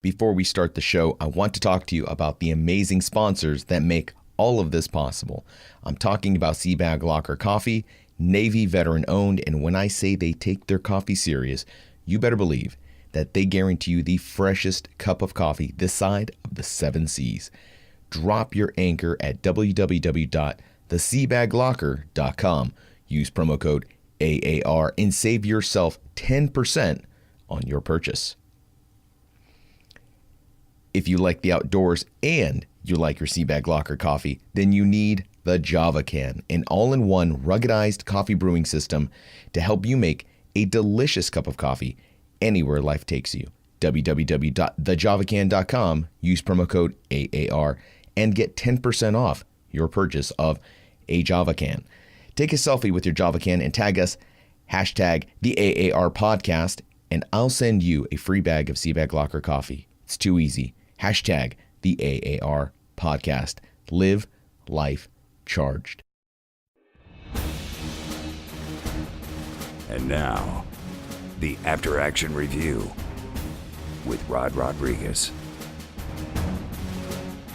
Before we start the show, I want to talk to you about the amazing sponsors that make all of this possible. I'm talking about Seabag Locker Coffee, Navy veteran owned, and when I say they take their coffee serious, you better believe that they guarantee you the freshest cup of coffee this side of the 7 seas. Drop your anchor at www.theseabaglocker.com. Use promo code AAR and save yourself 10% on your purchase. If you like the outdoors and you like your Seabag Locker coffee, then you need the Java Can, an all-in-one ruggedized coffee brewing system to help you make a delicious cup of coffee anywhere life takes you. www.thejavacan.com. Use promo code AAR and get 10% off your purchase of a Java Can. Take a selfie with your Java Can and tag us, hashtag the AAR podcast, and I'll send you a free bag of Seabag Locker coffee. It's too easy. Hashtag the AAR podcast. Live life charged. And now, the After Action Review with Rod Rodriguez.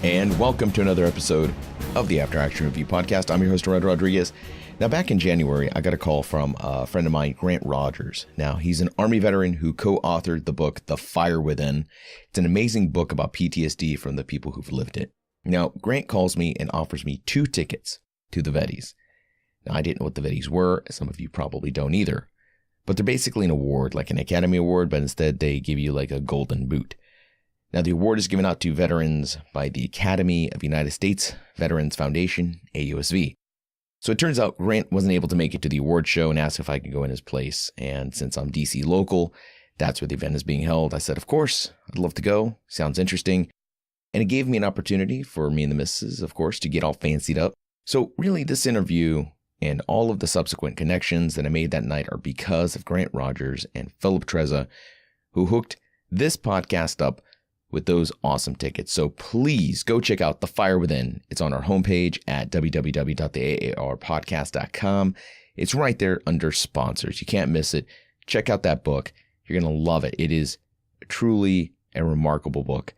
And welcome to another episode of the After Action Review podcast. I'm your host, Rod Rodriguez. Now, back in January, I got a call from a friend of mine, Grant Rogers. Now, he's an Army veteran who co-authored the book, The Fire Within. It's an amazing book about PTSD from the people who've lived it. Now, Grant calls me and offers me 2 tickets to the Veddies. Now, I didn't know what the Veddies were. Some of you probably don't either. But they're basically an award, like an Academy Award, but instead they give you like a golden boot. Now, the award is given out to veterans by the Academy of United States Veterans Foundation, AUSV. So it turns out Grant wasn't able to make it to the award show and asked if I could go in his place. And since I'm DC local, that's where the event is being held. I said, of course, I'd love to go. Sounds interesting. And it gave me an opportunity for me and the missus, of course, to get all fancied up. So really, this interview and all of the subsequent connections that I made that night are because of Grant Rogers and Philip Trezza, who hooked this podcast up with those awesome tickets. So please go check out The Fire Within. It's on our homepage at www.theaarpodcast.com. It's right there under sponsors. You can't miss it. Check out that book. You're going to love it. It is truly a remarkable book.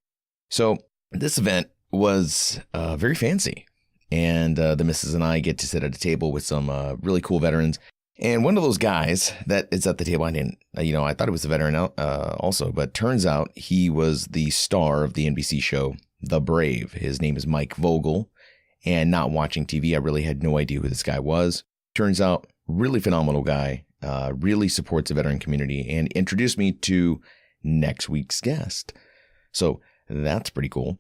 So this event was very fancy. And the missus and I get to sit at a table with some really cool veterans. And one of those guys that is at the table, I thought it was a veteran also, but turns out he was the star of the NBC show, The Brave. His name is Mike Vogel. And not watching TV, I really had no idea who this guy was. Turns out, really phenomenal guy, really supports the veteran community, and introduced me to next week's guest. So that's pretty cool.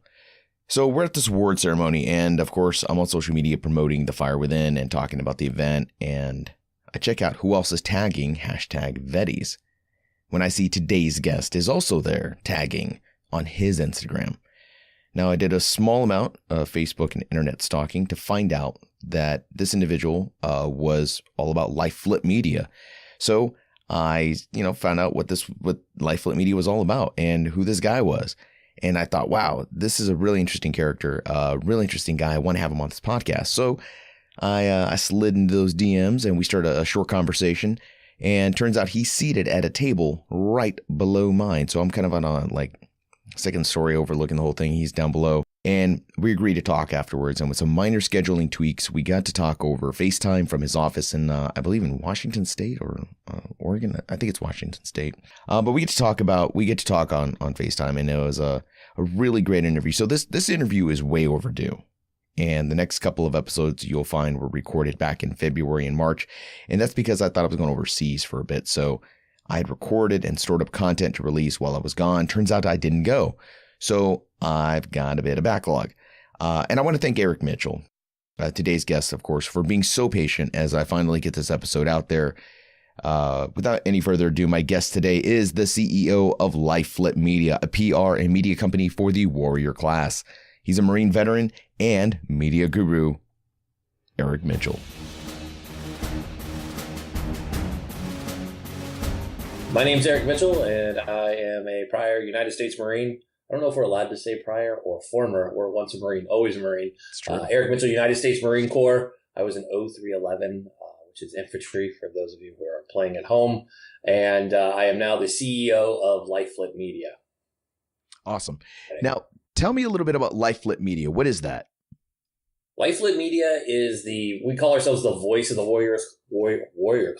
So we're at this award ceremony, and of course, I'm on social media promoting The Fire Within and talking about the event, and I check out who else is tagging hashtag Veddies. When I see today's guest is also there tagging on his Instagram. Now, I did a small amount of Facebook and internet stalking to find out that this individual was all about Life Flip Media. So I, found out what Life Flip Media was all about and who this guy was. And I thought, wow, this is a really interesting character, a really interesting guy. I want to have him on this podcast. So I slid into those DMs and we started a short conversation. And turns out he's seated at a table right below mine. So I'm kind of on a second story overlooking the whole thing. He's down below. And we agreed to talk afterwards. And with some minor scheduling tweaks, we got to talk over FaceTime from his office in, I believe, in Washington State or Oregon. I think it's Washington State. But we get to talk on FaceTime, and it was a really great interview. So this interview is way overdue. And the next couple of episodes you'll find were recorded back in February and March. And that's because I thought I was going overseas for a bit. So I had recorded and stored up content to release while I was gone. Turns out I didn't go. So I've got a bit of backlog. And I want to thank Eric Mitchell, today's guest, of course, for being so patient as I finally get this episode out there. Without any further ado, my guest today is the CEO of Life Flip Media, a PR and media company for the warrior class. He's a Marine veteran and media guru, Eric Mitchell. My name's Eric Mitchell, and I am a prior United States Marine. I don't know if we're allowed to say prior or former. We're once a Marine, always a Marine. Eric Mitchell, United States Marine Corps. I was in 0311, which is infantry for those of you who are playing at home. And I am now the CEO of Life Flip Media. Awesome. Now, tell me a little bit about LifeLit Media. What is that? LifeLit Media is we call ourselves the voice of the warrior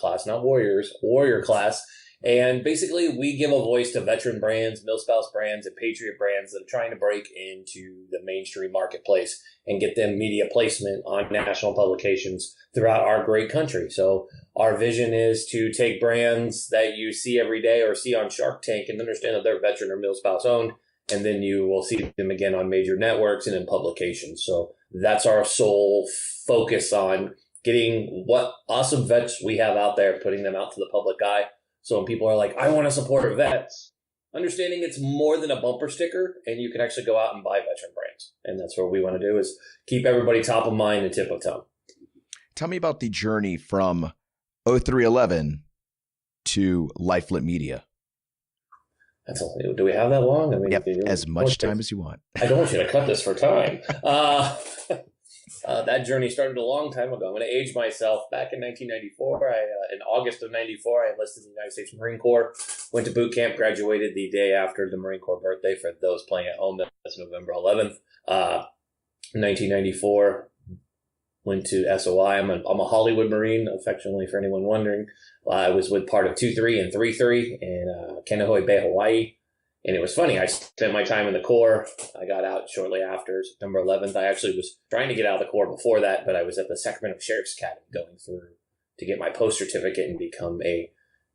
class, not warriors, warrior class. And basically, we give a voice to veteran brands, MilSpouse brands, and Patriot brands that are trying to break into the mainstream marketplace and get them media placement on national publications throughout our great country. So our vision is to take brands that you see every day or see on Shark Tank and understand that they're veteran or MilSpouse owned, and then you will see them again on major networks and in publications. So that's our sole focus on getting what awesome vets we have out there, putting them out to the public eye. So when people are like, I want to support vets, understanding it's more than a bumper sticker, and you can actually go out and buy veteran brands. And that's what we want to do, is keep everybody top of mind and tip of tongue. Tell me about the journey from 0311 to LifeLit Media. Do we have that long? I mean, yep, as much time as you want. I don't want you to cut this for time. That journey started a long time ago. I'm going to age myself. Back in 1994, in August of 94, I enlisted in the United States Marine Corps, went to boot camp, graduated the day after the Marine Corps birthday. For those playing at home, that's November 11th. 1994, went to SOI. I'm a Hollywood Marine, affectionately for anyone wondering. I was with part of 2-3 and 3-3 in Kaneohe Bay, Hawaii. And it was funny. I spent my time in the Corps. I got out shortly after September 11th. I actually was trying to get out of the Corps before that, but I was at the Sacramento Sheriff's Academy going through to get my post certificate and become a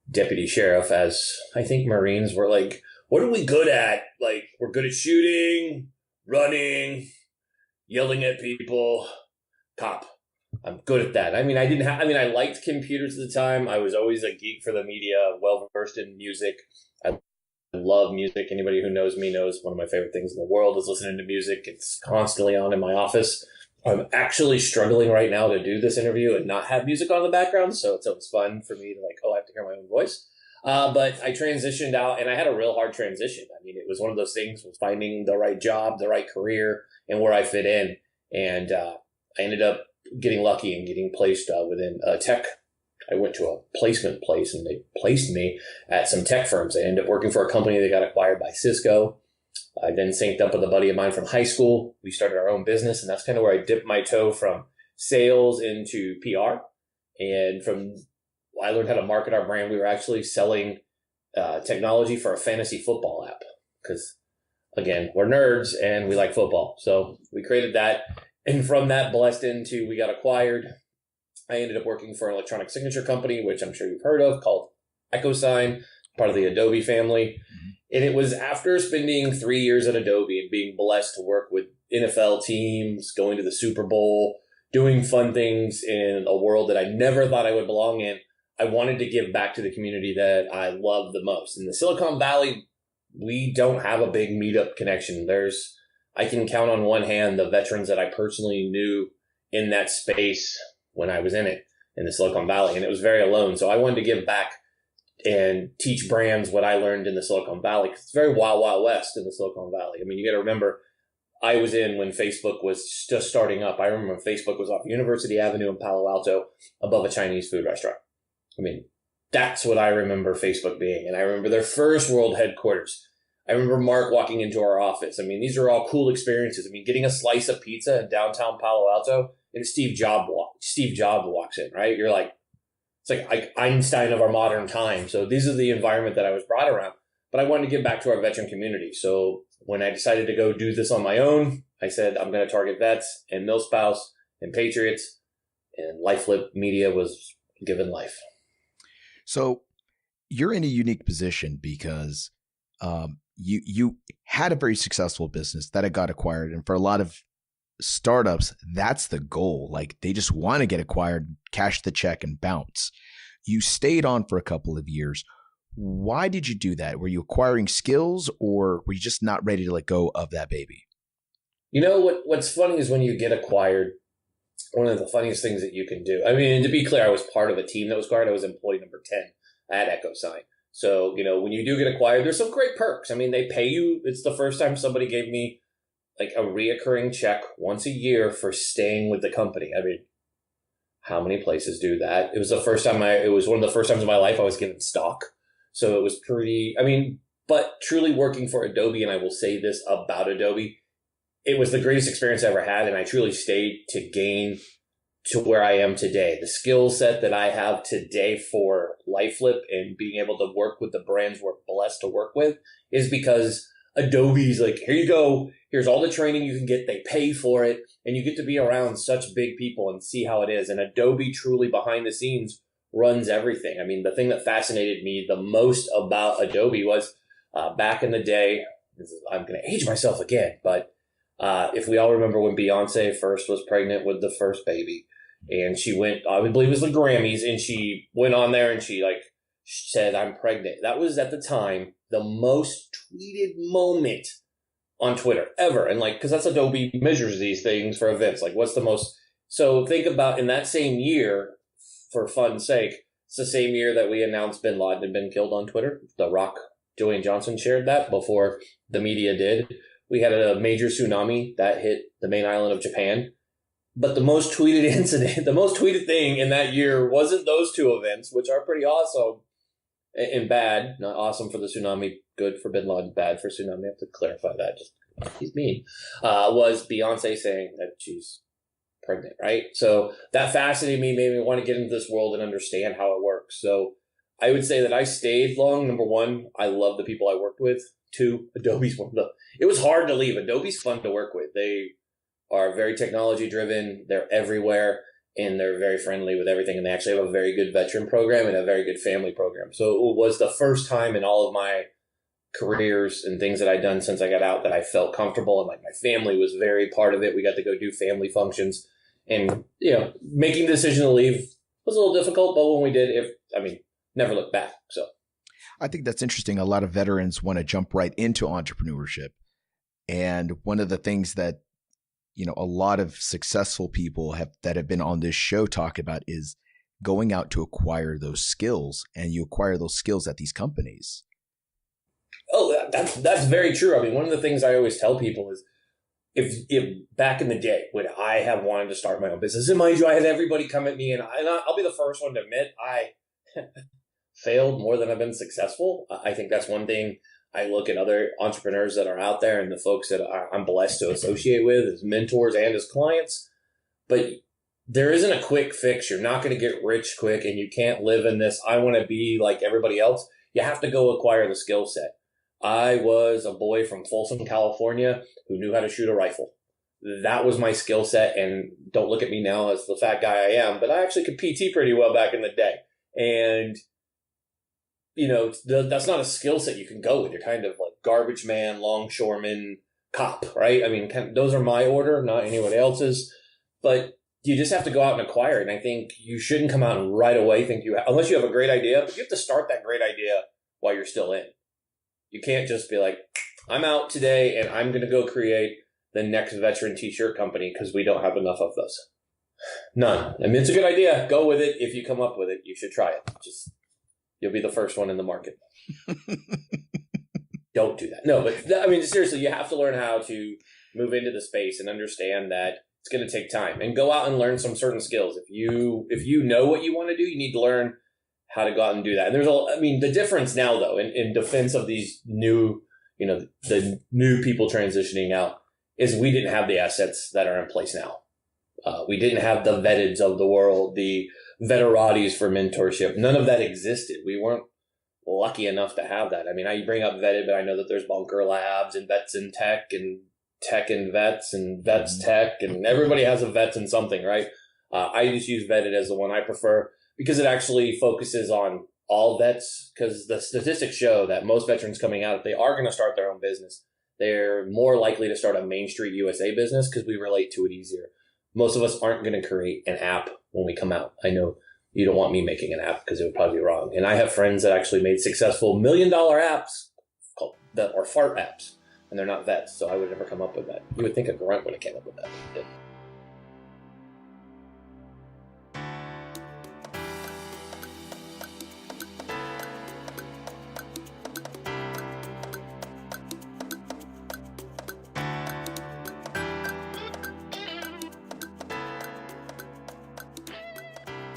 deputy sheriff, as I think Marines were like, what are we good at? Like, we're good at shooting, running, yelling at people. Cop. I'm good at that. I mean, I liked computers at the time. I was always a geek for the media, well-versed in music. I love music. Anybody who knows me knows one of my favorite things in the world is listening to music. It's constantly on in my office. I'm actually struggling right now to do this interview and not have music on in the background, so it's always fun for me to I have to hear my own voice. But I transitioned out, and I had a real hard transition. I mean, it was one of those things, was finding the right job, the right career, and where I fit in. And I ended up getting lucky and getting placed within tech. I went to a placement place, and they placed me at some tech firms. I ended up working for a company that got acquired by Cisco. I then synced up with a buddy of mine from high school. We started our own business, and that's kind of where I dipped my toe from sales into PR. And I learned how to market our brand. We were actually selling technology for a fantasy football app because, again, we're nerds and we like football. So we created that. And from that, blessed into, we got acquired. I ended up working for an electronic signature company, which I'm sure you've heard of, called EchoSign, part of the Adobe family. And it was after spending 3 years at Adobe and being blessed to work with NFL teams, going to the Super Bowl, doing fun things in a world that I never thought I would belong in, I wanted to give back to the community that I love the most. In the Silicon Valley, we don't have a big meetup connection. I can count on one hand the veterans that I personally knew in that space when I was in it, in the Silicon Valley, and it was very alone. So I wanted to give back and teach brands what I learned in the Silicon Valley. It's very wild, wild west in the Silicon Valley. I mean, you got to remember, I was in when Facebook was just starting up. I remember when Facebook was off University Avenue in Palo Alto above a Chinese food restaurant. I mean, that's what I remember Facebook being. And I remember their first world headquarters. I remember Mark walking into our office. I mean, these are all cool experiences. I mean, getting a slice of pizza in downtown Palo Alto and Steve Jobs walks in, right? You're like, it's like Einstein of our modern time. So these are the environment that I was brought around. But I wanted to give back to our veteran community. So when I decided to go do this on my own, I said, I'm going to target vets and MilSpouse and Patriots, and LifeLit Media was given life. So you're in a unique position because you had a very successful business that it got acquired. And for a lot of startups, that's the goal. Like, they just want to get acquired, cash the check, and bounce. You stayed on for a couple of years. Why did you do that? Were you acquiring skills, or were you just not ready to let go of that baby? You know, what's funny is when you get acquired, one of the funniest things that you can do. I mean, to be clear, I was part of a team that was acquired. I was employee number 10 at EchoSign. So, you know, when you do get acquired, there's some great perks. I mean, they pay you. It's the first time somebody gave me like a reoccurring check once a year for staying with the company. I mean, how many places do that? It was one of the first times in my life I was given stock. So it was pretty, I mean, But truly working for Adobe, and I will say this about Adobe, it was the greatest experience I ever had, and I truly stayed to gain to where I am today. The skill set that I have today for LifeFlip and being able to work with the brands we're blessed to work with is because Adobe's like, here you go. Here's all the training you can get. They pay for it, and you get to be around such big people and see how it is. And Adobe truly behind the scenes runs everything. I mean, the thing that fascinated me the most about Adobe was back in the day, I'm going to age myself again, but if we all remember when Beyonce first was pregnant with the first baby, and she went, I would believe it was the Grammys, and she went on there and she said, I'm pregnant. That was at the time the most tweeted moment on Twitter ever. And because that's Adobe measures these things for events. What's the most? So think about in that same year, for fun's sake, it's the same year that we announced Bin Laden had been killed on Twitter. The Rock, Dwayne Johnson shared that before the media did. We had a major tsunami that hit the main island of Japan. But the most tweeted incident, the most tweeted thing in that year wasn't those two events, which are pretty awesome and bad. Not awesome for the tsunami, good for Bin Laden, bad for tsunami. I have to clarify that. Just he's mean. Was Beyonce saying that she's pregnant, right? So that fascinated me, made me want to get into this world and understand how it works. So I would say that I stayed long. Number one, I love the people I worked with. Two, Adobe's one of the. It was hard to leave. Adobe's fun to work with. They are very technology driven. They're everywhere, and they're very friendly with everything. And they actually have a very good veteran program and a very good family program. So it was the first time in all of my careers and things that I'd done since I got out that I felt comfortable, and my family was very part of it. We got to go do family functions, and making the decision to leave was a little difficult, but when we did, never look back. So I think that's interesting. A lot of veterans want to jump right into entrepreneurship. And one of the things that, a lot of successful people that have been on this show talk about is going out to acquire those skills, and you acquire those skills at these companies. Oh, that's very true. I mean, one of the things I always tell people is if back in the day when I have wanted to start my own business, and mind you, I had everybody come at me, and I'll be the first one to admit I failed more than I've been successful. I think that's one thing. I look at other entrepreneurs that are out there and the folks that I'm blessed to associate with as mentors and as clients. But there isn't a quick fix. You're not going to get rich quick, and you can't live in this, I want to be like everybody else. You have to go acquire the skill set. I was a boy from Folsom, California, who knew how to shoot a rifle. That was my skill set. And don't look at me now as the fat guy I am, but I actually could PT pretty well back in the day. And that's not a skill set you can go with. You're kind of like garbage man, longshoreman, cop, right? I mean, those are my order, not anybody else's. But you just have to go out and acquire it. And I think you shouldn't come out and right away think unless you have a great idea, but you have to start that great idea while you're still in. You can't just be like, I'm out today and I'm going to go create the next veteran t-shirt company because we don't have enough of those. None. I mean, it's a good idea. Go with it. If you come up with it, you should try it. You'll be the first one in the market. Don't do that. No, but seriously, you have to learn how to move into the space and understand that it's going to take time, and go out and learn some certain skills. If you know what you want to do, you need to learn how to go out and do that. And the difference now though, in defense of these new, the new people transitioning out, is we didn't have the assets that are in place now. We didn't have the vetteds of the world, the veteratis for mentorship. None of that existed. We weren't lucky enough to have that. I mean, I bring up vetted, but I know that there's bunker labs and vets in tech and vets and vets tech, and everybody has a vets in something, right? I just use vetted as the one I prefer because it actually focuses on all vets, because the statistics show that most veterans coming out, if they are going to start their own business, they're more likely to start a Main Street USA business because we relate to it easier. Most of us aren't going to create an app when we come out. I know you don't want me making an app because it would probably be wrong. And I have friends that actually made successful $1 million apps that are fart apps, and they're not vets. So I would never come up with that. You would think a grunt would have came up with that. But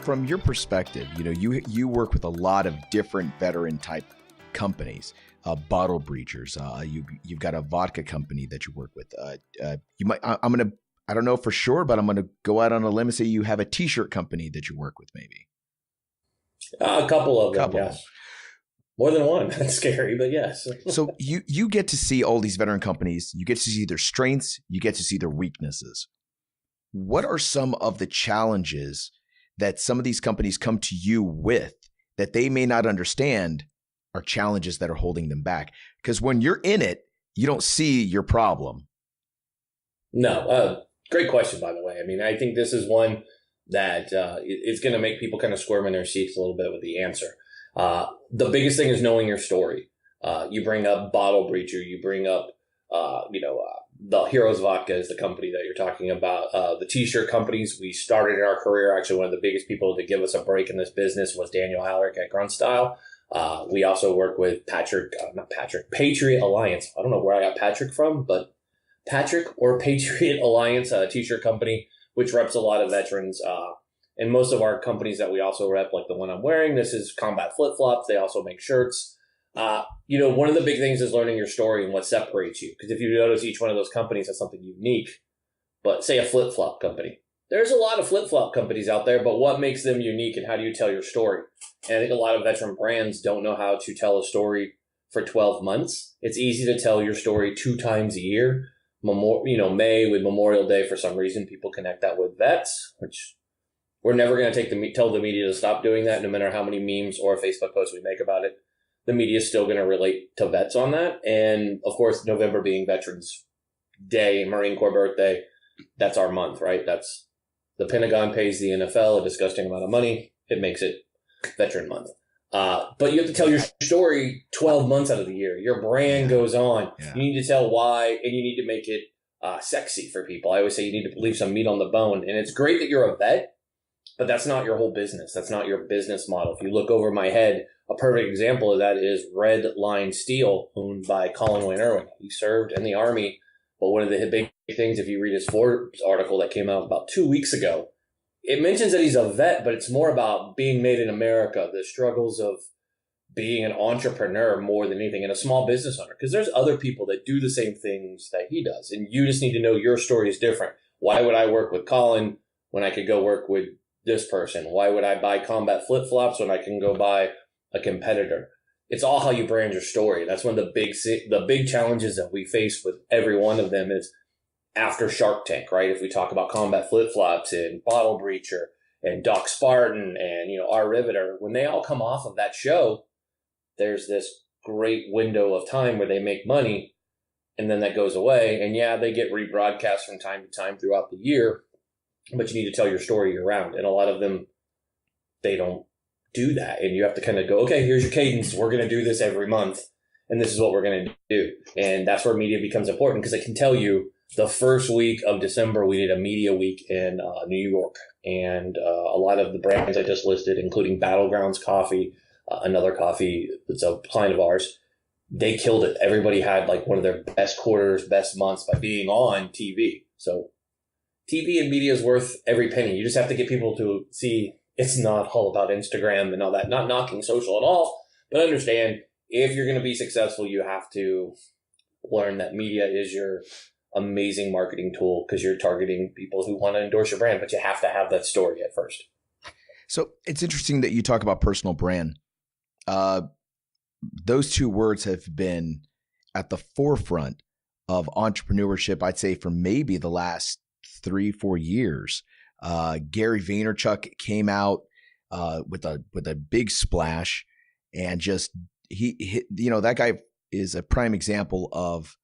from your perspective, you work with a lot of different veteran type companies, bottle breachers. You've got a vodka company that you work with. You might. I don't know for sure, but I'm gonna go out on a limb and say you have a T-shirt company that you work with, maybe. A couple of them, yes. More than one. That's scary, but yes. So you get to see all these veteran companies. You get to see their strengths. You get to see their weaknesses. What are some of the challenges that some of these companies come to you with that they may not understand are challenges that are holding them back? Because when you're in it, you don't see your problem. No. Great question, by the way. I mean, I think this is one that it's going to make people kind of squirm in their seats a little bit with the answer. The biggest thing is knowing your story. You bring up Bottle Breacher. You bring up, the Heroes Vodka is the company that you're talking about. The T-shirt companies, we started in our career. Actually, one of the biggest people to give us a break in this business was Daniel Alaric at Grunt Style. We also work with Patriot Alliance. I don't know where I got Patrick from, but Patrick or Patriot Alliance, a T-shirt company, which reps a lot of veterans. And most of our companies that we also rep, like the one I'm wearing, this is Combat Flip Flops. They also make shirts. One of the big things is learning your story and what separates you. Because if you notice, each one of those companies has something unique. But say a flip flop company. There's a lot of flip flop companies out there, but what makes them unique and how do you tell your story? And I think a lot of veteran brands don't know how to tell a story for 12 months. It's easy to tell your story 2 times a year. May with Memorial Day, for some reason, people connect that with vets, which we're never going to tell the media to stop doing that, no matter how many memes or Facebook posts we make about it. The media is still going to relate to vets on that. And of course, November being Veterans Day, Marine Corps birthday, that's our month, right? That's the Pentagon pays the NFL a disgusting amount of money. It makes it Veteran Month. But you have to tell your story 12 months out of the year. Your brand goes on. Yeah. You need to tell why, and you need to make it sexy for people. I always say you need to leave some meat on the bone. And it's great that you're a vet, but that's not your whole business. That's not your business model. If you look over my head, a perfect example of that is Red Line Steel, owned by Colin Wayne Irwin. He served in the Army, but one of the big things, if you read his Forbes article that came out about 2 weeks ago, it mentions that he's a vet, but it's more about being made in America, the struggles of being an entrepreneur more than anything, and a small business owner. Because there's other people that do the same things that he does, and you just need to know your story is different. Why would I work with Colin when I could go work with this person? Why would I buy Combat Flip Flops when I can go buy a competitor? It's all how you brand your story. That's one of the big challenges that we face with every one of them is after Shark Tank, right? If we talk about Combat Flip Flops and Bottle Breacher and Doc Spartan and, our Riveter, when they all come off of that show, there's this great window of time where they make money and then that goes away. And yeah, they get rebroadcast from time to time throughout the year, but you need to tell your story year round. And a lot of them, they don't do that. And you have to kind of go, okay, here's your cadence. We're going to do this every month. And this is what we're going to do. And that's where media becomes important because I can tell you the first week of December, we did a media week in New York. And a lot of the brands I just listed, including Battlegrounds Coffee, another coffee that's a client of ours, they killed it. Everybody had like one of their best quarters, best months by being on TV. So TV and media is worth every penny. You just have to get people to see it's not all about Instagram and all that. Not knocking social at all, but understand if you're going to be successful, you have to learn that media is your amazing marketing tool because you're targeting people who want to endorse your brand, but you have to have that story at first. So it's interesting that you talk about personal brand. Those 2 words have been at the forefront of entrepreneurship, I'd say, for maybe the last 3-4 years. Gary Vaynerchuk came out with a big splash, and just he that guy is a prime example of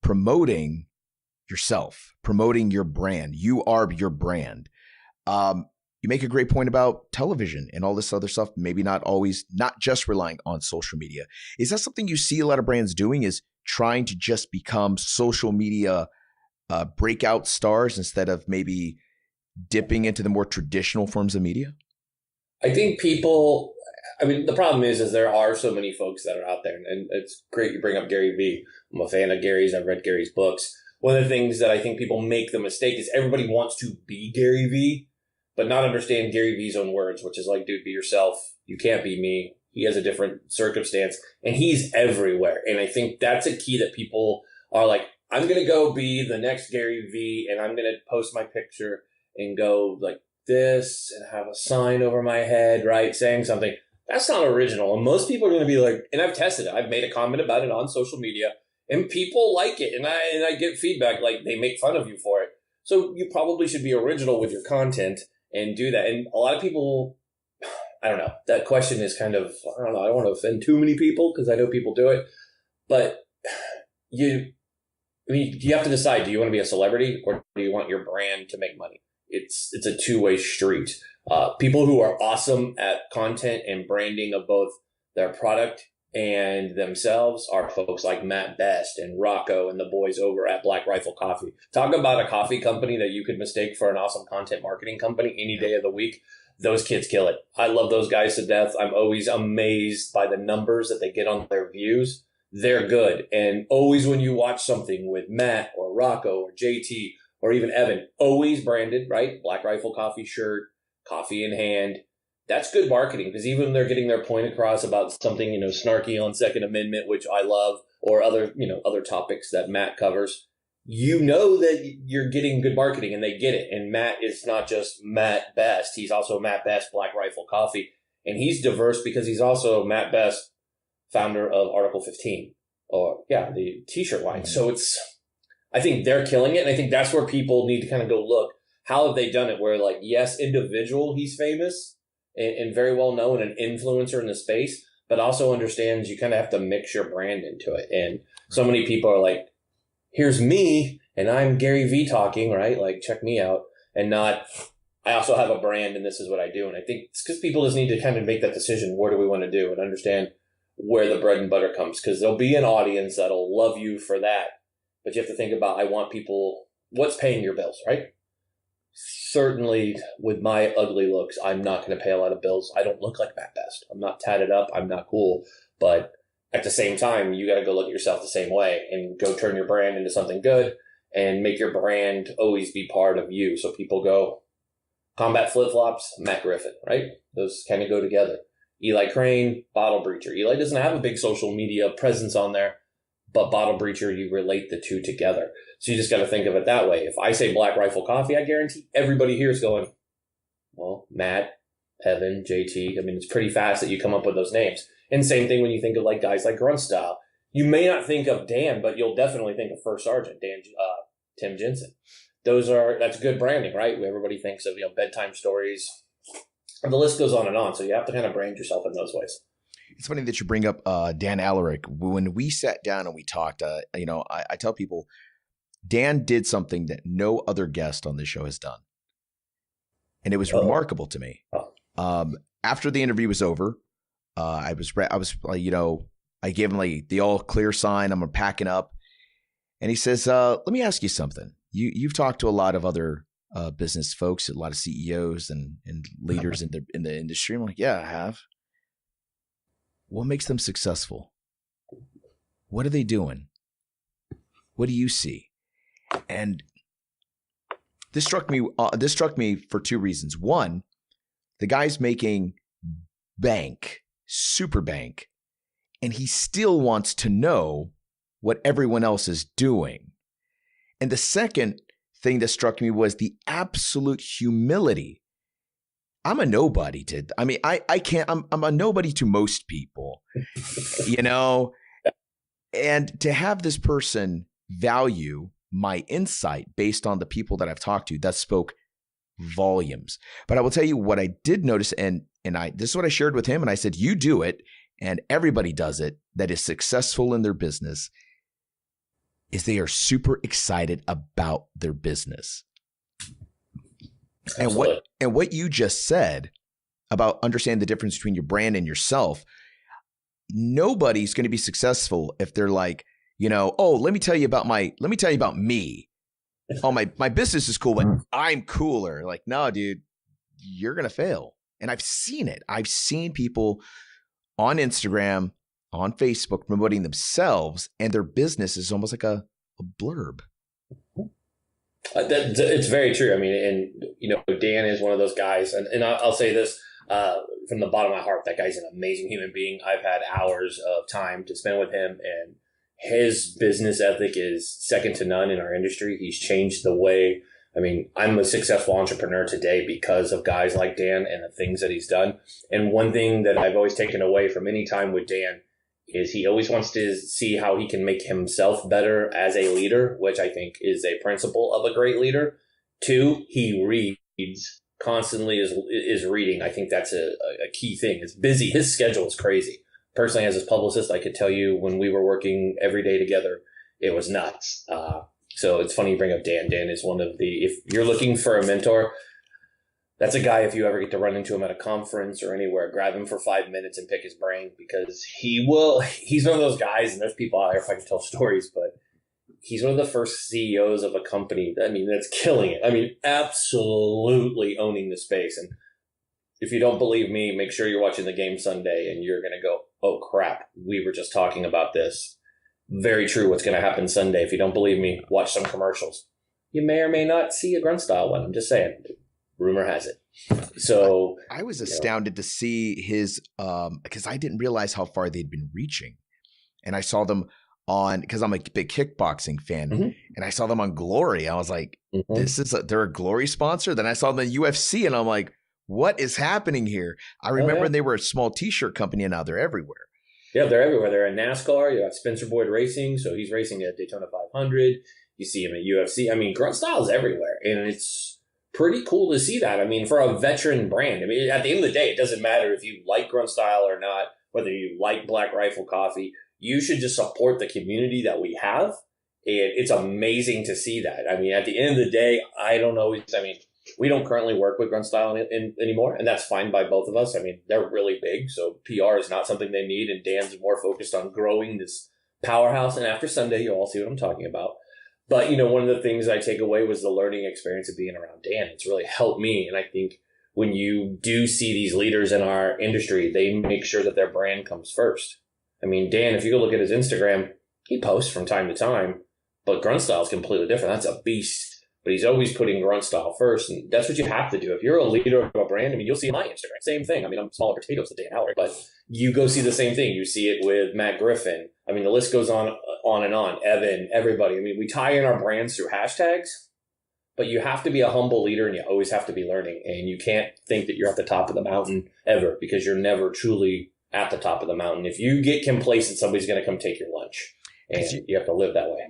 promoting yourself, promoting your brand. You are your brand. You make a great point about television and all this other stuff, maybe not just relying on social media. Is that something you see a lot of brands doing, is trying to just become social media breakout stars instead of maybe dipping into the more traditional forms of media? I think the problem is there are so many folks that are out there, and it's great you bring up Gary Vee. I'm a fan of Gary's. I've read Gary's books. One of the things that I think people make the mistake is everybody wants to be Gary Vee, but not understand Gary Vee's own words, which is like, dude, be yourself. You can't be me. He has a different circumstance, and he's everywhere. And I think that's a key that people are like, I'm going to go be the next Gary Vee, and I'm going to post my picture and go like this and have a sign over my head, right, saying something. That's not original. And most people are going to be like, and I've tested it. I've made a comment about it on social media, and people like it. And I get feedback, like they make fun of you for it. So you probably should be original with your content and do that. And a lot of people, I don't know, that question is kind of, I don't know, I don't want to offend too many people because I know people do it. But you have to decide, do you want to be a celebrity or do you want your brand to make money? It's a two-way street. People who are awesome at content and branding of both their product and themselves are folks like Matt Best and Rocco and the boys over at Black Rifle Coffee. Talk about a coffee company that you could mistake for an awesome content marketing company any day of the week. Those kids kill it. I love those guys to death. I'm always amazed by the numbers that they get on their views. They're good. And always when you watch something with Matt or Rocco or JT or even Evan, always branded, right? Black Rifle Coffee shirt, coffee in hand. That's good marketing because even when they're getting their point across about something, snarky on Second Amendment, which I love, or other topics that Matt covers, that you're getting good marketing and they get it. And Matt is not just Matt Best. He's also Matt Best, Black Rifle Coffee. And he's diverse because he's also Matt Best, founder of Article 15, the t-shirt line. So I think they're killing it. And I think that's where people need to kind of go look. How have they done it? Where like, yes, individual, he's famous and very well known, an influencer in the space, but also understands you kind of have to mix your brand into it. And so many people are like, here's me and I'm Gary Vee talking, right? Like, check me out. And not, I also have a brand and this is what I do. And I think it's because people just need to kind of make that decision. What do we want to do? And understand where the bread and butter comes. Because there'll be an audience that'll love you for that. But you have to think about, I want people, what's paying your bills, right? Certainly with my ugly looks, I'm not going to pay a lot of bills. I don't look like Matt Best. I'm not tatted up. I'm not cool. But at the same time, you got to go look at yourself the same way and go turn your brand into something good and make your brand always be part of you. So people go, combat flip-flops, Matt Griffin, right? Those kind of go together. Eli Crane, Bottle Breacher. Eli doesn't have a big social media presence on there, but Bottle Breacher, you relate the two together. So you just got to think of it that way. If I say Black Rifle Coffee, I guarantee everybody here is going, well, Matt, Evan, JT. I mean, it's pretty fast that you come up with those names. And same thing when you think of like guys like Grunt Style. You may not think of Dan, but you'll definitely think of First Sergeant, Tim Jensen. That's good branding, right? Everybody thinks of, bedtime stories. And the list goes on and on. So you have to kind of brand yourself in those ways. It's funny that you bring up Dan Alaric. When we sat down and we talked, I tell people, Dan did something that no other guest on this show has done. And it was remarkable to me. After the interview was over, I gave him like the all clear sign. I'm packing up. And he says, let me ask you something. You've talked to a lot of other business folks, a lot of CEOs and leaders in the industry. I'm like, yeah, I have. What makes them successful? What are they doing? What do you see? And this struck me for two reasons. One, the guy's making bank, super bank, and he still wants to know what everyone else is doing. And the second thing that struck me was the absolute humility. I'm a nobody I'm a nobody to most people, and to have this person value my insight based on the people that I've talked to, that spoke volumes. But I will tell you what I did notice, and this is what I shared with him, and I said, you do it, and everybody does it that is successful in their business, is they are super excited about their business. Absolutely. And what you just said about understanding the difference between your brand and yourself, nobody's going to be successful if they're like, let me tell you about me. Oh, my business is cool, but I'm cooler. Like, no, dude, you're going to fail. And I've seen it. I've seen people on Instagram, on Facebook promoting themselves, and their business is almost like a blurb. It's very true. I mean, and Dan is one of those guys, and I'll say this: from the bottom of my heart, that guy's an amazing human being. I've had hours of time to spend with him, and his business ethic is second to none in our industry. He's changed the way. I mean, I'm a successful entrepreneur today because of guys like Dan and the things that he's done. And one thing that I've always taken away from any time with Dan is he always wants to see how he can make himself better as a leader, which I think is a principle of a great leader. 2, he reads constantly, is reading. I think that's a key thing. It's busy. His schedule is crazy. Personally, as his publicist, I could tell you when we were working every day together, it was nuts. So it's funny you bring up Dan. Dan is one of if you're looking for a mentor, that's a guy, if you ever get to run into him at a conference or anywhere, grab him for 5 minutes and pick his brain, because he's one of those guys, and there's people out there, if I can tell stories, but he's one of the first CEOs of a company, that's killing it. Absolutely owning the space. And if you don't believe me, make sure you're watching the game Sunday and you're going to go, oh crap, we were just talking about this. Very true what's going to happen Sunday. If you don't believe me, watch some commercials. You may or may not see a grunt style one. I'm just saying. Rumor has it. So I was astounded to see his, because I didn't realize how far they'd been reaching. And I saw them because I'm a big kickboxing fan, and I saw them on Glory. I was like, they're a Glory sponsor. Then I saw them in UFC, and I'm like, what is happening here? I remember they were a small t-shirt company, and now they're everywhere. Yeah, they're everywhere. They're in NASCAR. You got Spencer Boyd Racing, so he's racing at Daytona 500. You see him at UFC. Grunt style is everywhere, and it's pretty cool to see that. For a veteran brand. At the end of the day, it doesn't matter if you like grunt style or not, whether you like Black Rifle Coffee. You should just support the community that we have, and it's amazing to see that. At the end of the day, I don't always. We don't currently work with grunt style anymore, and that's fine by both of us. They're really big, so PR is not something they need, and Dan's more focused on growing this powerhouse. And after Sunday, you'll all see what I'm talking about. But, one of the things I take away was the learning experience of being around Dan. It's really helped me, and I think when you do see these leaders in our industry, they make sure that their brand comes first. Dan, if you go look at his Instagram, he posts from time to time, but grunt style is completely different. That's a beast. But he's always putting grunt style first, and that's what you have to do. If you're a leader of a brand, you'll see my Instagram. Same thing. I'm smaller potatoes than Dan Howard, but you go see the same thing. You see it with Matt Griffin. The list goes on and on. Evan, everybody. We tie in our brands through hashtags, but you have to be a humble leader, and you always have to be learning. And you can't think that you're at the top of the mountain ever, because you're never truly at the top of the mountain. If you get complacent, somebody's going to come take your lunch, and you have to live that way.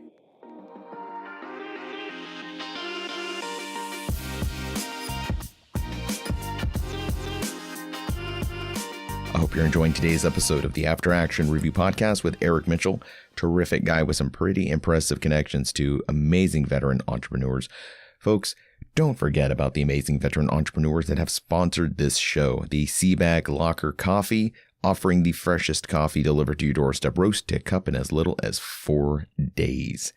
I hope you're enjoying today's episode of the After Action Review Podcast with Eric Mitchell. Terrific guy with some pretty impressive connections to amazing veteran entrepreneurs. Folks, don't forget about the amazing veteran entrepreneurs that have sponsored this show. The Seabag Locker Coffee, offering the freshest coffee delivered to your doorstep, roast to cup in as little as 4 days.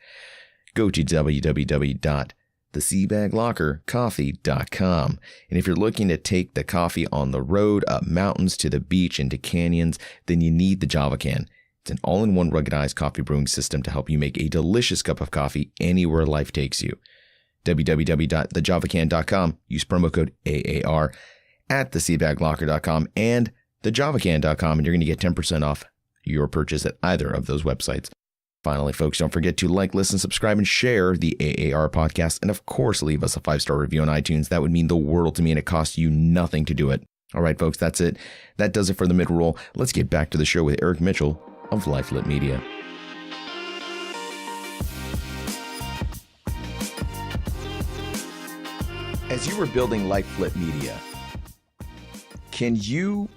Go to www.theseabaglockercoffee.com. And if you're looking to take the coffee on the road, up mountains, to the beach, into canyons, then you need the Java Can. It's an all-in-one ruggedized coffee brewing system to help you make a delicious cup of coffee anywhere life takes you. www.thejavacan.com. Use promo code AAR at theseabaglocker.com and thejavacan.com, and you're going to get 10% off your purchase at either of those websites. Finally, folks, don't forget to like, listen, subscribe, and share the AAR podcast. And of course, leave us a 5-star review on iTunes. That would mean the world to me, and it costs you nothing to do it. All right, folks, that's it. That does it for the mid-roll. Let's get back to the show with Eric Mitchell of LifeLit Media. As you were building LifeLit Media, can you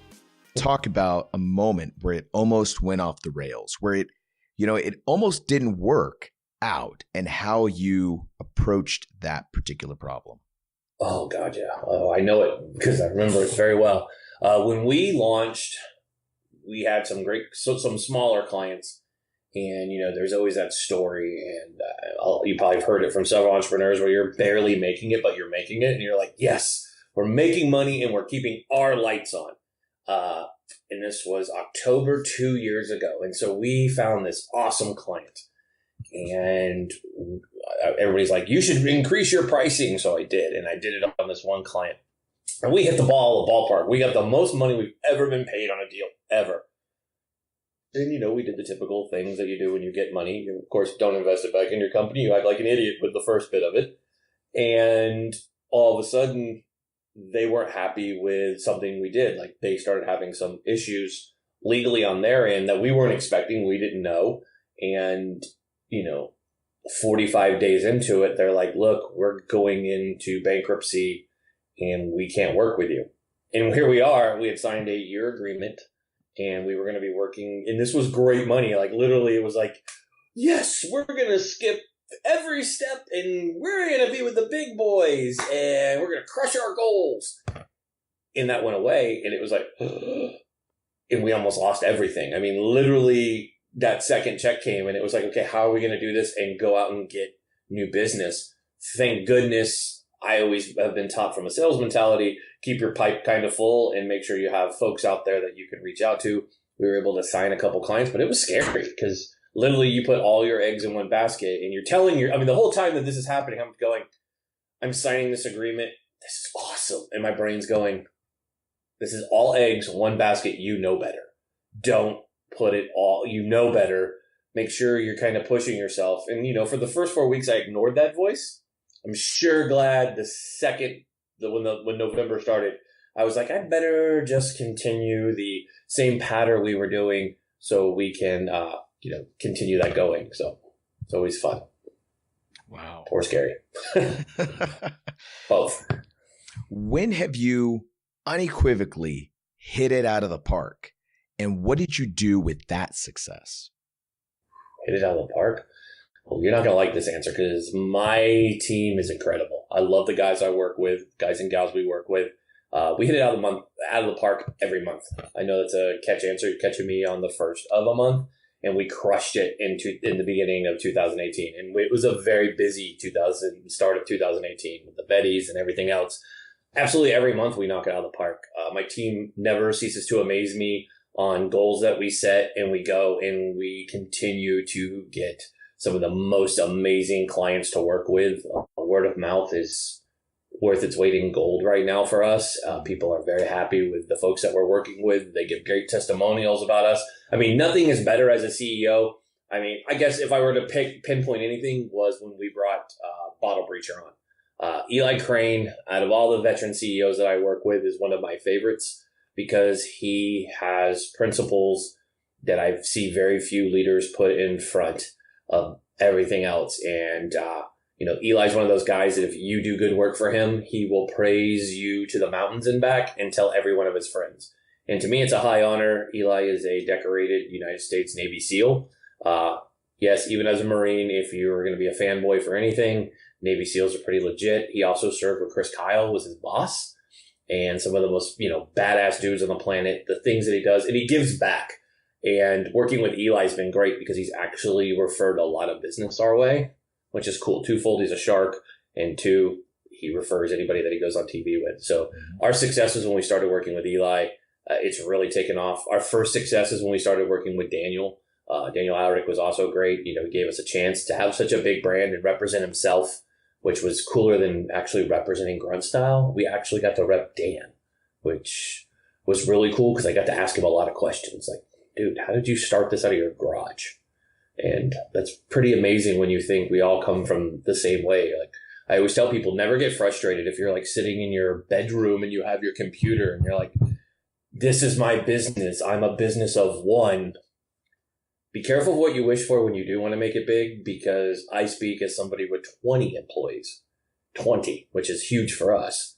talk about a moment where it almost went off the rails, where it almost didn't work out, and how you approached that particular problem? Oh, God, yeah. Oh, I know it because I remember it very well. When we launched, we had some smaller clients, and, there's always that story, and you probably have heard it from several entrepreneurs where you're barely making it, but you're making it, and you're like, yes, we're making money, and we're keeping our lights on. And this was October 2 years ago. And so we found this awesome client, and everybody's like, you should increase your pricing. So I did. And I did it on this one client. And we hit the ballpark. We got the most money we've ever been paid on a deal, ever. And, we did the typical things that you do when you get money. You, of course, don't invest it back in your company. You act like an idiot with the first bit of it. And all of a sudden, they weren't happy with something we did. Like, they started having some issues legally on their end that we weren't expecting. We didn't know. And, 45 days into it, they're like, look, we're going into bankruptcy and we can't work with you. And here we are. We had signed a 8-year agreement. And we were going to be working, and this was great money. Like, literally, it was like, yes, we're going to skip every step, and we're going to be with the big boys, and we're going to crush our goals. And that went away, and it was like, and we almost lost everything. I mean, literally, that second check came, and it was like, okay, how are we going to do this and go out and get new business? Thank goodness. I always have been taught from a sales mentality, keep your pipe kind of full and make sure you have folks out there that you can reach out to. We were able to sign a couple clients, but it was scary because literally you put all your eggs in one basket and you're telling the whole time that this is happening, I'm going, I'm signing this agreement. This is awesome. And my brain's going, this is all eggs, one basket. You know better. Don't put it all, better. Make sure you're kind of pushing yourself. And, for the first 4 weeks, I ignored that voice. I'm sure glad the second, when November started, I was like, I better just continue the same pattern we were doing so we can, continue that going. So it's always fun. Wow. Or scary. Both. When have you unequivocally hit it out of the park? And what did you do with that success? Hit it out of the park? Well, you're not going to like this answer because my team is incredible. I love the guys I work with, guys and gals we work with. We hit it out of the park every month. I know that's a catch answer. You're catching me on the first of a month, and we crushed it in the beginning of 2018. And it was a very busy start of 2018 with the Bettys and everything else. Absolutely every month we knock it out of the park. My team never ceases to amaze me on goals that we set, and we go and we continue to get some of the most amazing clients to work with. Word of mouth is worth its weight in gold right now for us. People are very happy with the folks that we're working with. They give great testimonials about us. I mean, nothing is better as a CEO. I mean, I guess if I were to pinpoint anything was when we brought Bottle Breacher on. Eli Crane, out of all the veteran CEOs that I work with, is one of my favorites because he has principles that I see very few leaders put in front of everything else. And, Eli's one of those guys that if you do good work for him, he will praise you to the mountains and back and tell every one of his friends. And to me, it's a high honor. Eli is a decorated United States Navy SEAL. Yes, even as a Marine, if you're going to be a fanboy for anything, Navy SEALs are pretty legit. He also served with Chris Kyle, was his boss, and some of the most, badass dudes on the planet, the things that he does, and he gives back. And working with Eli's been great because he's actually referred a lot of business our way, which is cool. Twofold, he's a shark, and two, he refers anybody that he goes on TV with. So our successes when we started working with Eli, it's really taken off. Our first successes when we started working with Daniel. Daniel Alric was also great. He gave us a chance to have such a big brand and represent himself, which was cooler than actually representing Grunt Style. We actually got to rep Dan, which was really cool because I got to ask him a lot of questions. Like, dude, how did you start this out of your garage? And that's pretty amazing when you think we all come from the same way. Like, I always tell people, never get frustrated if you're like sitting in your bedroom and you have your computer and you're like, this is my business. I'm a business of one. Be careful of what you wish for when you do want to make it big, because I speak as somebody with 20 employees, 20, which is huge for us.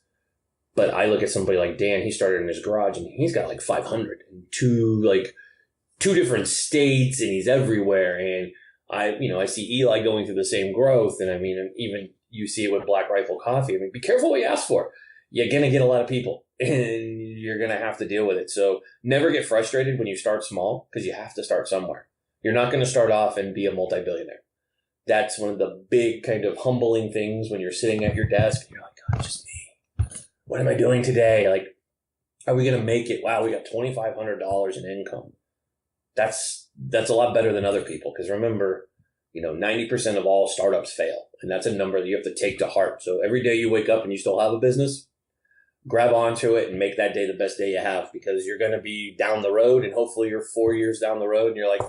But I look at somebody like Dan, he started in his garage and he's got like 500 and two different states, and he's everywhere. And I see Eli going through the same growth. And I mean, even you see it with Black Rifle Coffee. I mean, be careful what you ask for. You're going to get a lot of people and you're going to have to deal with it. So never get frustrated when you start small, because you have to start somewhere. You're not going to start off and be a multi-billionaire. That's one of the big kind of humbling things when you're sitting at your desk and you're like, God, it's just me. What am I doing today? Like, are we going to make it? Wow, we got $2,500 in income. That's a lot better than other people. Because remember, 90% of all startups fail. And that's a number that you have to take to heart. So every day you wake up and you still have a business, grab onto it and make that day the best day you have, because you're going to be down the road, and hopefully you're 4 years down the road and you're like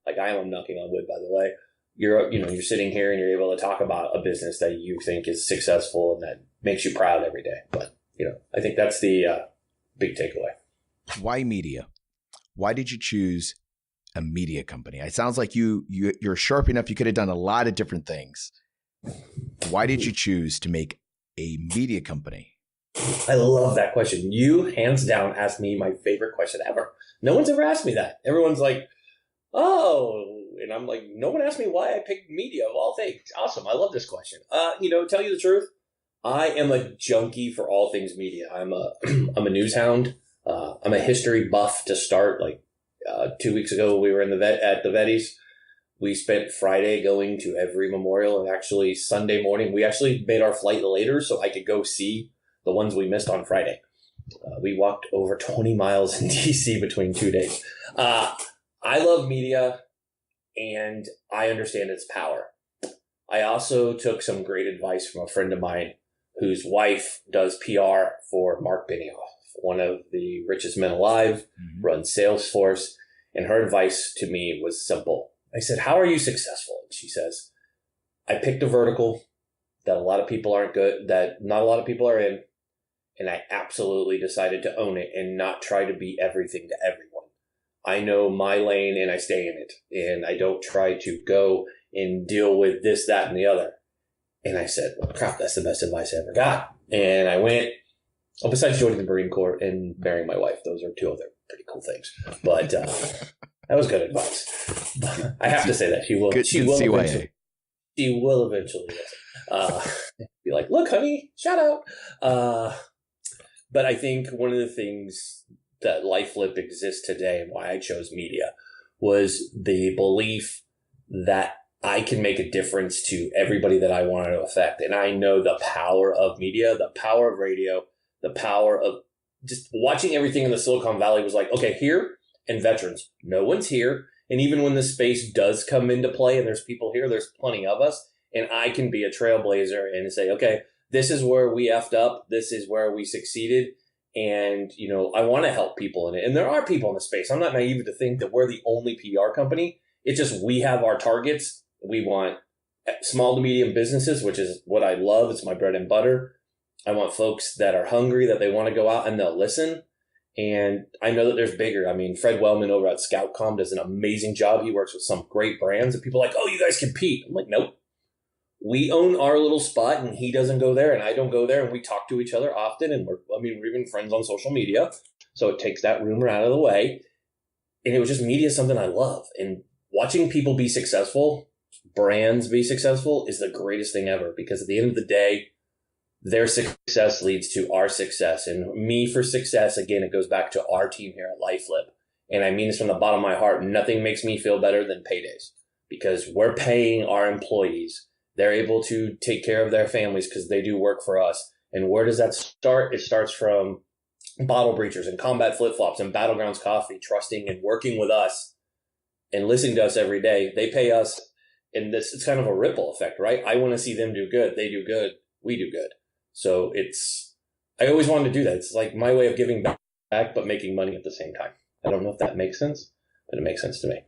I am knocking on wood, by the way. You're sitting here and you're able to talk about a business that you think is successful and that makes you proud every day. But, I think that's the big takeaway. Why media? Why did you choose a media company? It sounds like you're sharp enough. You could have done a lot of different things. Why did you choose to make a media company? I love that question. You, hands down, asked me my favorite question ever. No one's ever asked me that. Everyone's like, oh, and I'm like, no one asked me why I picked media of all things. Awesome. I love this question. Tell you the truth, I am a junkie for all things media. I'm a news hound. I'm a history buff to start. 2 weeks ago, we were at the Vetties. We spent Friday going to every memorial, and actually Sunday morning, we actually made our flight later so I could go see the ones we missed on Friday. We walked over 20 miles in DC between 2 days. I love media, and I understand its power. I also took some great advice from a friend of mine whose wife does PR for Mark Benioff, one of the richest men alive, runs Salesforce, and her advice to me was simple. I said, how are you successful? And she says, I picked a vertical that a lot of people aren't good, that not a lot of people are in, and I absolutely decided to own it and not try to be everything to everyone. I know my lane and I stay in it, and I don't try to go and deal with this, that, and the other. And I said, well, crap, that's the best advice I ever got. And I went, besides joining the Marine Corps and marrying my wife, those are two other pretty cool things. But that was good advice. I have to say that she will eventually be like, look, honey, shout out. But I think one of the things that LifeFlip exists today and why I chose media was the belief that I can make a difference to everybody that I want to affect. And I know the power of media, the power of radio, the power of just watching everything in the Silicon Valley was like, okay, here and veterans, no one's here. And even when the space does come into play and there's people here, there's plenty of us. And I can be a trailblazer and say, okay, this is where we effed up. This is where we succeeded. And, I want to help people in it. And there are people in the space. I'm not naive to think that we're the only PR company. It's just we have our targets. We want small to medium businesses, which is what I love. It's my bread and butter. I want folks that are hungry, that they want to go out and they'll listen. And I know that there's bigger. I mean, Fred Wellman over at Scoutcom does an amazing job. He works with some great brands, and people are like, oh, you guys compete. I'm like, nope. We own our little spot, and he doesn't go there and I don't go there, and we talk to each other often, and we're even friends on social media. So it takes that rumor out of the way. And it was just media is something I love. And watching people be successful, brands be successful, is the greatest thing ever, because at the end of the day, their success leads to our success. And me for success, again, it goes back to our team here at LifeFlip. And I mean this from the bottom of my heart. Nothing makes me feel better than paydays, because we're paying our employees. They're able to take care of their families because they do work for us. And where does that start? It starts from bottle breachers and combat flip-flops and Battlegrounds Coffee, trusting and working with us and listening to us every day. They pay us, and it's kind of a ripple effect, right? I want to see them do good. They do good. We do good. So I always wanted to do that. It's like my way of giving back, but making money at the same time. I don't know if that makes sense, but it makes sense to me.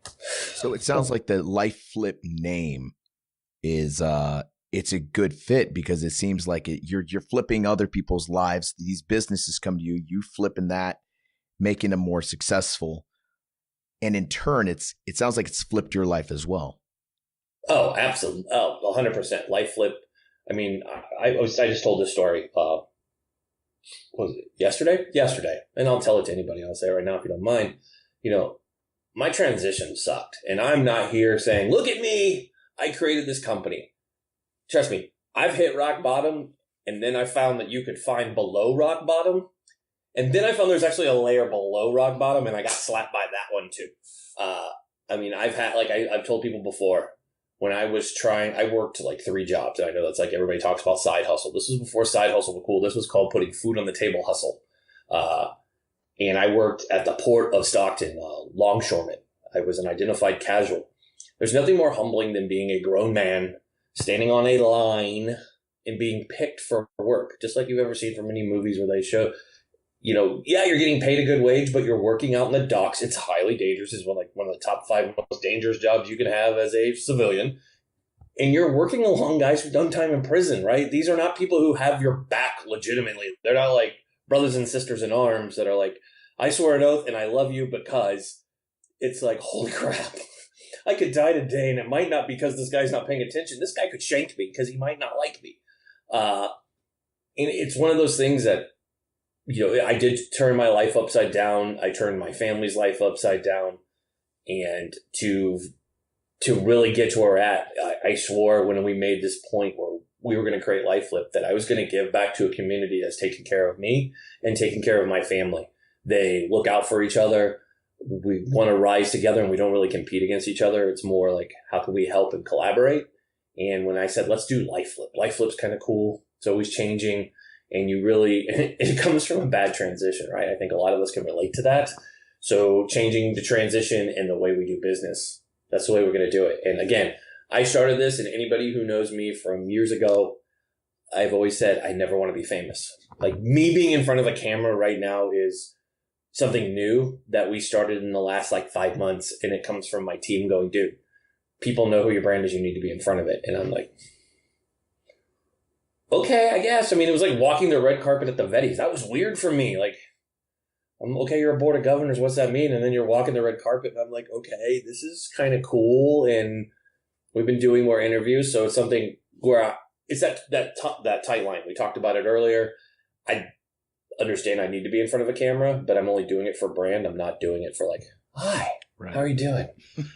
So it sounds like the LifeFlip name is it's a good fit, because it seems like you're flipping other people's lives. These businesses come to you flipping that, making them more successful, and in turn, it sounds like it's flipped your life as well. Oh, absolutely. Oh, 100%. LifeFlip. I mean, I just told this story. Was it yesterday? Yesterday, and I'll tell it to anybody. I'll say it right now if you don't mind. My transition sucked, and I'm not here saying, "Look at me, I created this company." Trust me, I've hit rock bottom, and then I found that you could find below rock bottom. And then I found there's actually a layer below rock bottom, and I got slapped by that one too. I've had, I've told people before, when I was I worked 3 jobs. And I know that's everybody talks about side hustle. This was before side hustle was cool. This was called putting food on the table hustle. And I worked at the port of Stockton, longshoreman. I was an identified casual. There's nothing more humbling than being a grown man standing on a line and being picked for work, just like you've ever seen from many movies where they show, yeah, you're getting paid a good wage, but you're working out in the docks. It's highly dangerous. It's one of the top 5 most dangerous jobs you can have as a civilian. And you're working along guys who've done time in prison, right? These are not people who have your back legitimately. They're not like brothers and sisters in arms that are like, I swear an oath and I love you because. It's like, holy crap. I could die today, and it might not because this guy's not paying attention. This guy could shank me because he might not like me. And it's one of those things that, I did turn my life upside down. I turned my family's life upside down. And to really get to where we're at, I swore when we made this point where we were going to create Life Flip that I was going to give back to a community that's taking care of me and taking care of my family. They look out for each other. We want to rise together, and we don't really compete against each other. It's more like, how can we help and collaborate? And when I said, let's do Life Flip, Life Flip's kind of cool. It's always changing. And it comes from a bad transition, right? I think a lot of us can relate to that. So changing the transition and the way we do business, that's the way we're going to do it. And again, I started this, and anybody who knows me from years ago, I've always said, I never want to be famous. Like, me being in front of a camera right now is something new that we started in the last 5 months. And it comes from my team going, dude, people know who your brand is. You need to be in front of it. And I'm like, okay, I guess. I mean, it was like walking the red carpet at the Vettys. That was weird for me. Like, okay, you're a board of governors. What's that mean? And then you're walking the red carpet. And I'm like, okay, this is kind of cool. And we've been doing more interviews. So it's something where it's that tight line. We talked about it earlier. I understand I need to be in front of a camera, but I'm only doing it for brand. I'm not doing it for hi, right. How are you doing?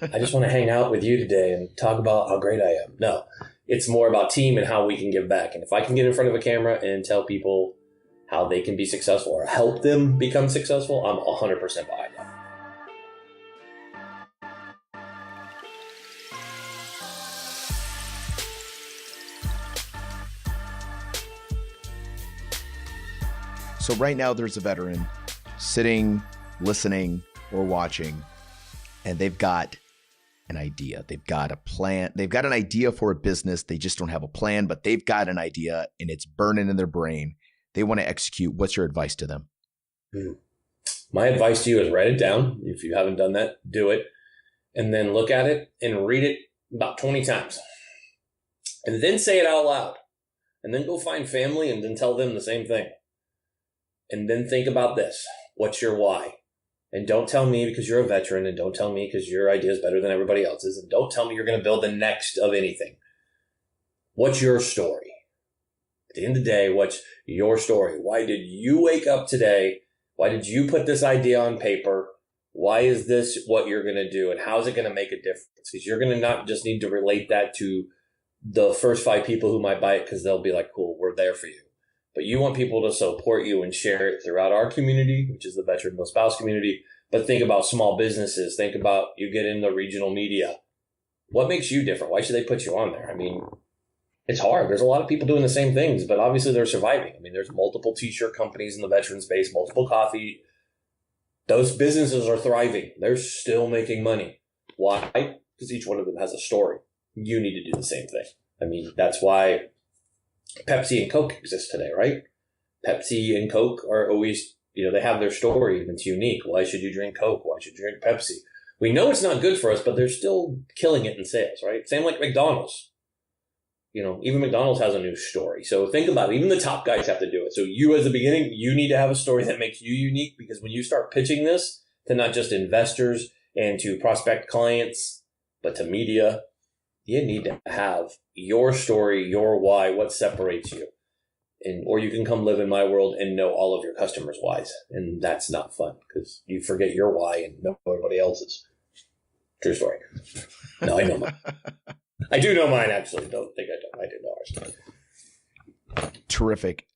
I just want to hang out with you today and talk about how great I am. No, it's more about team and how we can give back. And if I can get in front of a camera and tell people how they can be successful or help them become successful, I'm 100% behind that. So right now there's a veteran sitting, listening, or watching, and they've got an idea. They've got a plan. They've got an idea for a business. They just don't have a plan, but they've got an idea and it's burning in their brain. They want to execute. What's your advice to them? My advice to you is write it down. If you haven't done that, do it. And then look at it and read it about 20 times. And then say it out loud. And then go find family and then tell them the same thing. And then think about this. What's your why? And don't tell me because you're a veteran, and don't tell me because your idea is better than everybody else's, and don't tell me you're going to build the next of anything. What's your story? At the end of the day, what's your story? Why did you wake up today? Why did you put this idea on paper? Why is this what you're going to do? And how is it going to make a difference? Because you're going to not just need to relate that to the first 5 people who might buy it because they'll be like, cool, we're there for you. But you want people to support you and share it throughout our community, which is the veteran no spouse community. But think about small businesses. Think about you get in the regional media. What makes you different? Why should they put you on there? I mean, it's hard. There's a lot of people doing the same things, but obviously they're surviving. I mean, there's multiple t-shirt companies in the veteran space, multiple coffee. Those businesses are thriving. They're still making money. Why? Because each one of them has a story. You need to do the same thing. I mean, that's why Pepsi and Coke exist today, right? Pepsi and Coke are always, they have their story and it's unique. Why should you drink Coke? Why should you drink Pepsi? We know it's not good for us, but they're still killing it in sales, right? Same like McDonald's. Even McDonald's has a new story. So think about it. Even the top guys have to do it. So you as the beginning, you need to have a story that makes you unique, because when you start pitching this to not just investors and to prospect clients, but to media, you need to have your story, your why, what separates you. Or you can come live in my world and know all of your customers' whys. And that's not fun because you forget your why and know everybody else's. True story. No, I know mine. I do know mine, actually. Don't think I don't. I do know ours. Terrific.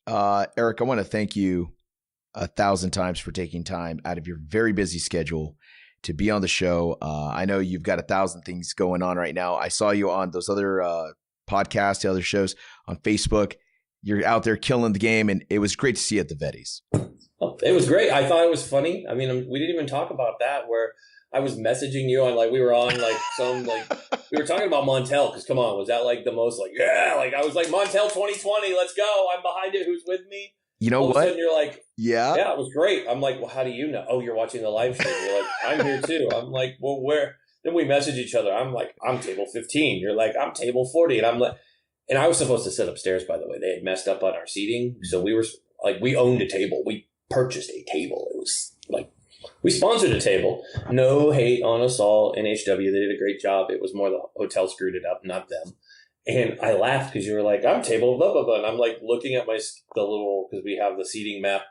Eric, I want to thank you 1,000 times for taking time out of your very busy schedule to be on the show. I know you've got 1,000 things going on right now. I saw you on those other podcasts, the other shows on Facebook. You're out there killing the game, and it was great to see you at the Vettys. Oh, it was great. I thought it was funny. I mean, we didn't even talk about that, where I was messaging you on like, we were on like we were talking about Montel. Cause come on, was that like the most like, yeah, like I was like Montel 2020, let's go. I'm behind it. Who's with me? You know All what? of a sudden you're like, yeah, it was great. I'm like, well, how do you know? Oh, you're watching the live stream. You're like, I'm here too. I'm like, well, where? Then we message each other. I'm like, I'm table 15. You're like, I'm table 40. And I'm like, and I was supposed to sit upstairs, by the way. They had messed up on our seating. So we were like, we owned a table. We purchased a table. It was like, we sponsored a table. No hate on us all. NHW, they did a great job. It was more the hotel screwed it up, not them. And I laughed because you were like, I'm table blah, blah, blah. And I'm like looking at the little, because we have the seating map,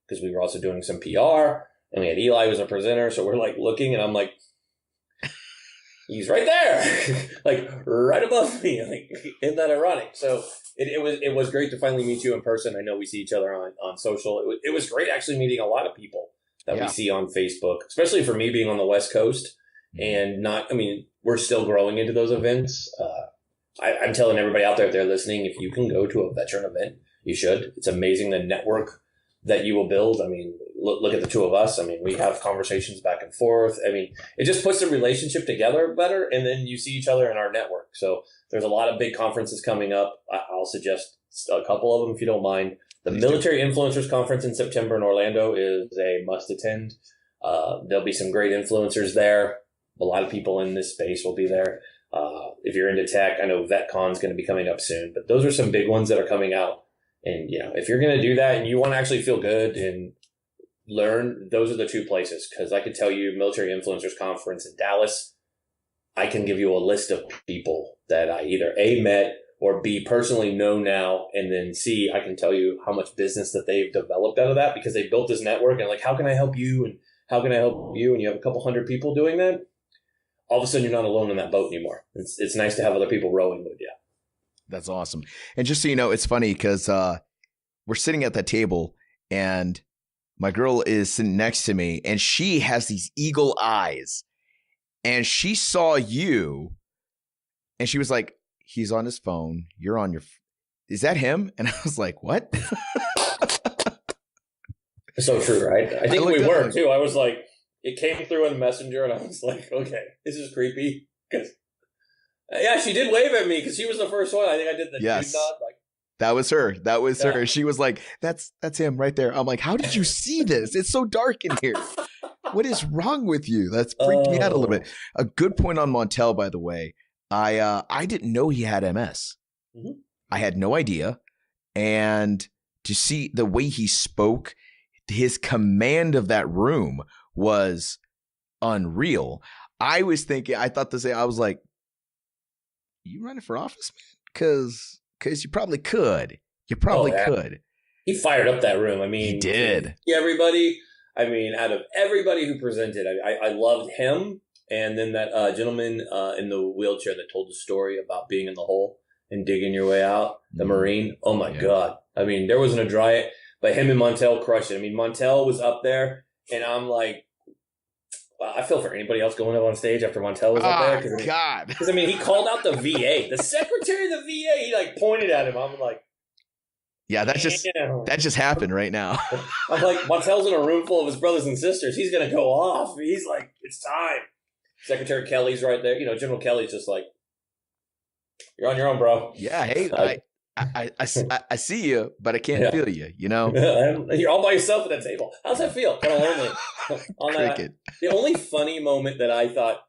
because we were also doing some PR. And we had Eli was a presenter. So we're like looking, and I'm like, he's right there, like right above me. Like, isn't that ironic? So it was great to finally meet you in person. I know we see each other on social. It was great actually meeting a lot of people that we see on Facebook, especially for me being on the West Coast and we're still growing into those events. I'm telling everybody out there, if they're listening, if you can go to a veteran event, you should. It's amazing the network that you will build. I mean, look at the two of us. I mean, we have conversations back and forth. I mean, it just puts the relationship together better, and then you see each other in our network. So there's a lot of big conferences coming up. I'll suggest a couple of them if you don't mind. The Military Influencers Conference in September in Orlando is a must attend. There'll be some great influencers there. A lot of people in this space will be there. If you're into tech, I know VetCon is going to be coming up soon, but those are some big ones that are coming out. And, if you're going to do that and you want to actually feel good and learn, those are the two places. Because I could tell you Military Influencers Conference in Dallas, I can give you a list of people that I either A, met, or B, personally know now, and then C, I can tell you how much business that they've developed out of that because they built this network and like, how can I help you? And how can I help you? And you have a couple hundred people doing that. All of a sudden, you're not alone in that boat anymore. It's nice to have other people rowing with you. That's awesome. And just so you know, it's funny because we're sitting at that table and my girl is sitting next to me and she has these eagle eyes and she saw you and she was like, he's on his phone. You're on your. Is that him? And I was like, what? So true, right? I think we were too. I was like, it came through in Messenger, and I was like, okay, this is creepy. Because yeah, she did wave at me because she was the first one. I think I did the dude nod. Like, that was her. That was her. She was like, that's him right there. I'm like, how did you see this? It's so dark in here. What is wrong with you? That's freaked me out a little bit. A good point on Montel, by the way. I didn't know he had MS. Mm-hmm. I had no idea. And to see the way he spoke, his command of that room was unreal. I was like, you running for office, man? Because you probably could. You probably could. He fired up that room. I mean, he did. Everybody. I mean, out of everybody who presented, I loved him. And then that gentleman in the wheelchair that told the story about being in the hole and digging your way out, the Marine. Oh, my God. I mean, there wasn't a dry, but him and Montel crushed it. I mean, Montel was up there, and I'm like, I feel for anybody else going up on stage after Montel was up there. Oh, God. Because, I mean, he called out the VA. The secretary of the VA, he, like, pointed at him. I'm like, yeah, that just happened right now. I'm like, Montel's in a room full of his brothers and sisters. He's going to go off. He's like, it's time. Secretary Kelly's right there. General Kelly's just like, you're on your own, bro. Yeah, hey, I see you, but I can't feel you, You're all by yourself at that table. How's that feel? Kind of lonely. The only funny moment that I thought,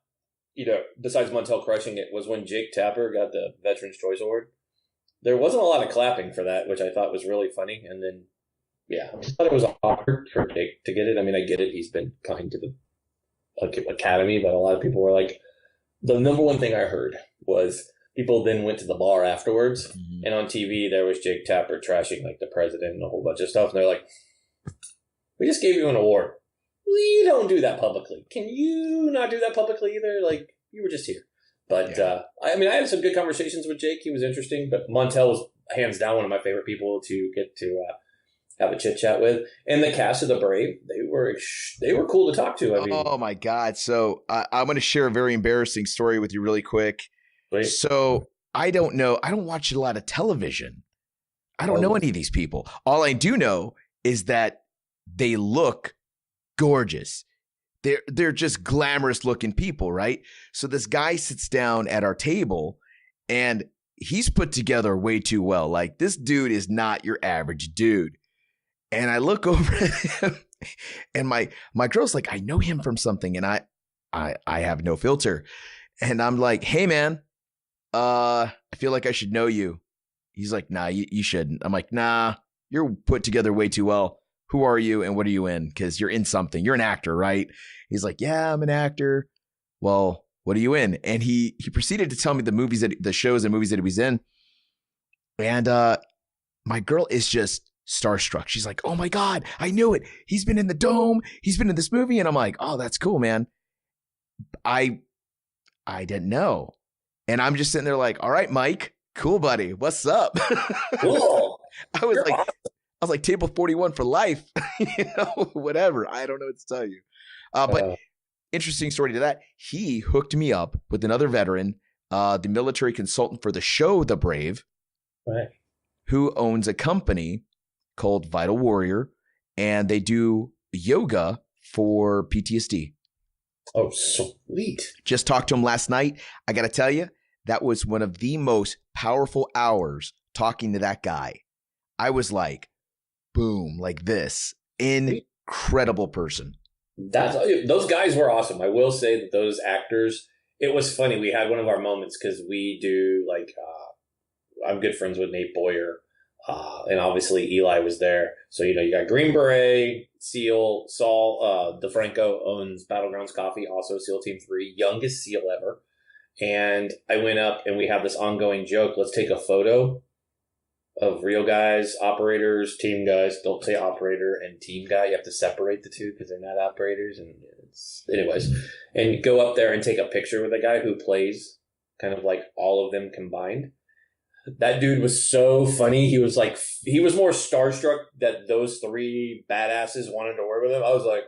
besides Montel crushing it, was when Jake Tapper got the Veterans Choice Award. There wasn't a lot of clapping for that, which I thought was really funny. And then, I just thought it was awkward for Jake to get it. I mean, I get it. He's been kind to the Academy, but a lot of people were like, the number one thing I heard was people then went to the bar afterwards, and on TV there was Jake Tapper trashing like the president and a whole bunch of stuff, and they're like, we just gave you an award. We don't do that publicly. Can you not do that publicly either? Like, you were just here. But I had some good conversations with Jake. He was interesting, but Montel was hands down one of my favorite people to get to have a chit chat with. And the cast of The Brave, they were cool to talk to. I mean, oh my God! So I'm going to share a very embarrassing story with you really quick. Wait. So I don't know. I don't watch a lot of television. I don't know any of these people. All I do know is that they look gorgeous. they're just glamorous looking people, right? So this guy sits down at our table and he's put together way too well. Like, this dude is not your average dude. And I look over at him and my girl's like, I know him from something. And I have no filter. And I'm like, hey man, I feel like I should know you. He's like, nah, you shouldn't. I'm like, nah, you're put together way too well. Who are you and what are you in? Because you're in something. You're an actor, right? He's like, yeah, I'm an actor. Well, what are you in? And he proceeded to tell me the shows and movies that he was in. And my girl is just starstruck. She's like, oh my God, I knew it. He's been in the Dome. He's been in this movie. And I'm like, oh, that's cool, man. I didn't know. And I'm just sitting there like, all right, Mike, cool, buddy. What's up? Cool. I was like table 41 for life, whatever. I don't know what to tell you. But interesting story to that. He hooked me up with another veteran, the military consultant for the show, The Brave, right, who owns a company called Vital Warrior, and they do yoga for PTSD. Oh, sweet. Just talked to him last night. I got to tell you, that was one of the most powerful hours talking to that guy. I was like, boom, like this. Incredible person. Those guys were awesome. I will say that those actors, it was funny. We had one of our moments because we do I'm good friends with Nate Boyer. And obviously Eli was there. So, you got Green Beret, SEAL, Saul, DeFranco owns Battlegrounds Coffee, also SEAL Team 3, youngest SEAL ever. And I went up and we have this ongoing joke. Let's take a photo of real guys, operators, team guys. Don't say operator and team guy. You have to separate the two because they're not operators. And anyways, and go up there and take a picture with a guy who plays kind of like all of them combined. That dude was so funny. He was more starstruck that those three badasses wanted to work with him. I was like,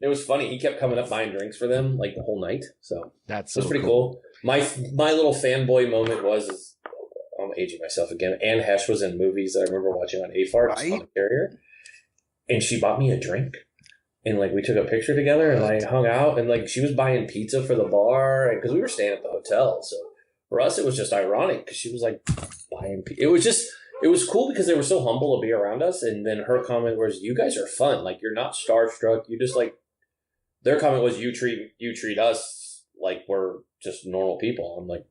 it was funny. He kept coming up buying drinks for them like the whole night. So that's pretty cool. My little fanboy moment was I'm aging myself again. Anne Hesh was in movies that I remember watching on AFARTS on the carrier, and she bought me a drink. And we took a picture together and I hung out and she was buying pizza for the bar because we were staying at the hotel. So for us, it was just ironic because she was buying pizza. It was cool because they were so humble to be around us. And then her comment was, you guys are fun. You're not starstruck. You just their comment was, you treat us like we're just normal people. I'm like,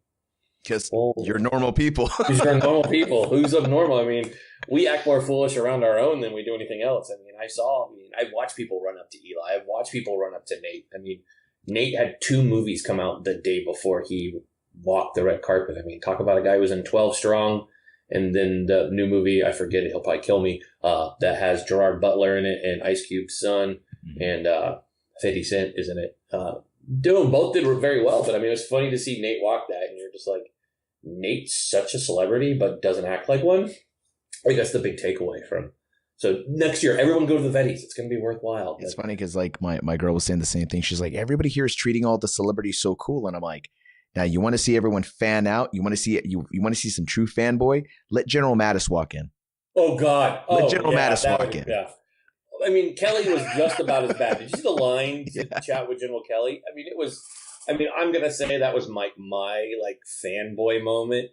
because you're normal people. Because you're normal people. Who's abnormal? I mean, we act more foolish around our own than we do anything else. I mean, I've watched people run up to Eli. I've watched people run up to Nate. I mean, Nate had 2 movies come out the day before he walked the red carpet. I mean, talk about a guy who was in 12 Strong, and then the new movie, I forget it, he'll probably kill me, that has Gerard Butler in it and Ice Cube's son, and 50 Cent is in it. Both did very well, but I mean, it was funny to see Nate walk that, and you're just like, Nate's such a celebrity, but doesn't act like one. I think that's the big takeaway from. So next year, everyone go to the Vettys. It's going to be worthwhile. It's funny because my girl was saying the same thing. She's like, everybody here is treating all the celebrities so cool, and I'm like, now you want to see everyone fan out? You want to see you want to see some true fanboy? Let General Mattis walk in. Oh God! Let General Mattis walk in. Yeah. I mean, Kelly was just about as bad. Did you see the line to chat with General Kelly? I mean, it was. I mean, I'm gonna say that was my fanboy moment.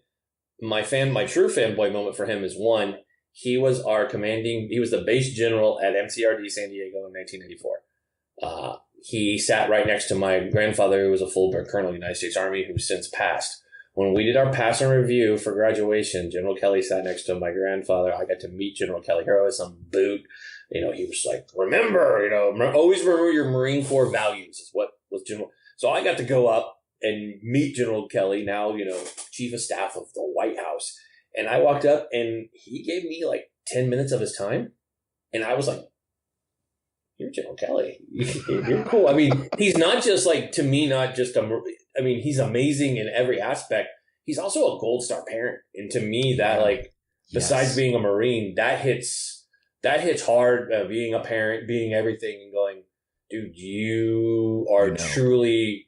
My true fanboy moment for him is one. He was he was the base general at MCRD San Diego in 1994. He sat right next to my grandfather, who was a full colonel in the United States Army, who's since passed. When we did our pass and review for graduation, General Kelly sat next to my grandfather. I got to meet General Kelly. Here was some boot. He was like, remember, always remember your Marine Corps values is what was General. So I got to go up and meet General Kelly, now, Chief of Staff of the White House. And I walked up and he gave me 10 minutes of his time. And I was like, you're General Kelly. You're cool. I mean, he's not just to me, not just he's amazing in every aspect. He's also a Gold Star parent. And to me, that besides being a Marine, that hits hard, being a parent, being everything and going, dude, you are truly,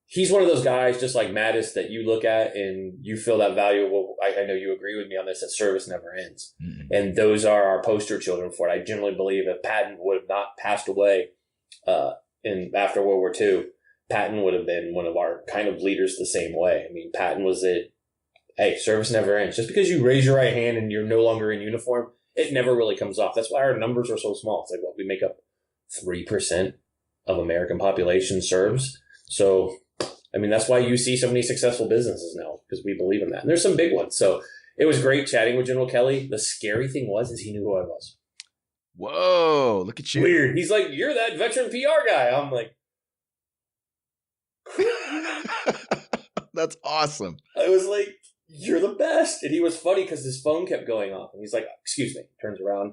he's one of those guys just like Mattis that you look at and you feel that value. Well, I know you agree with me on this, that service never ends. Mm-hmm. And those are our poster children for it. I generally believe if Patton would have not passed away after World War II, Patton would have been one of our kind of leaders the same way. I mean, Patton was hey, service never ends. Just because you raise your right hand and you're no longer in uniform, it never really comes off. That's why our numbers are so small. It's like, well, we make up 3% of American population serves. So, I mean, that's why you see so many successful businesses now, because we believe in that. And there's some big ones. So it was great chatting with General Kelly. The scary thing is he knew who I was. Whoa, look at you. Weird. He's like, you're that veteran PR guy. I'm like, that's awesome. I was like, you're the best. And he was funny because his phone kept going off. And he's like, excuse me. Turns around.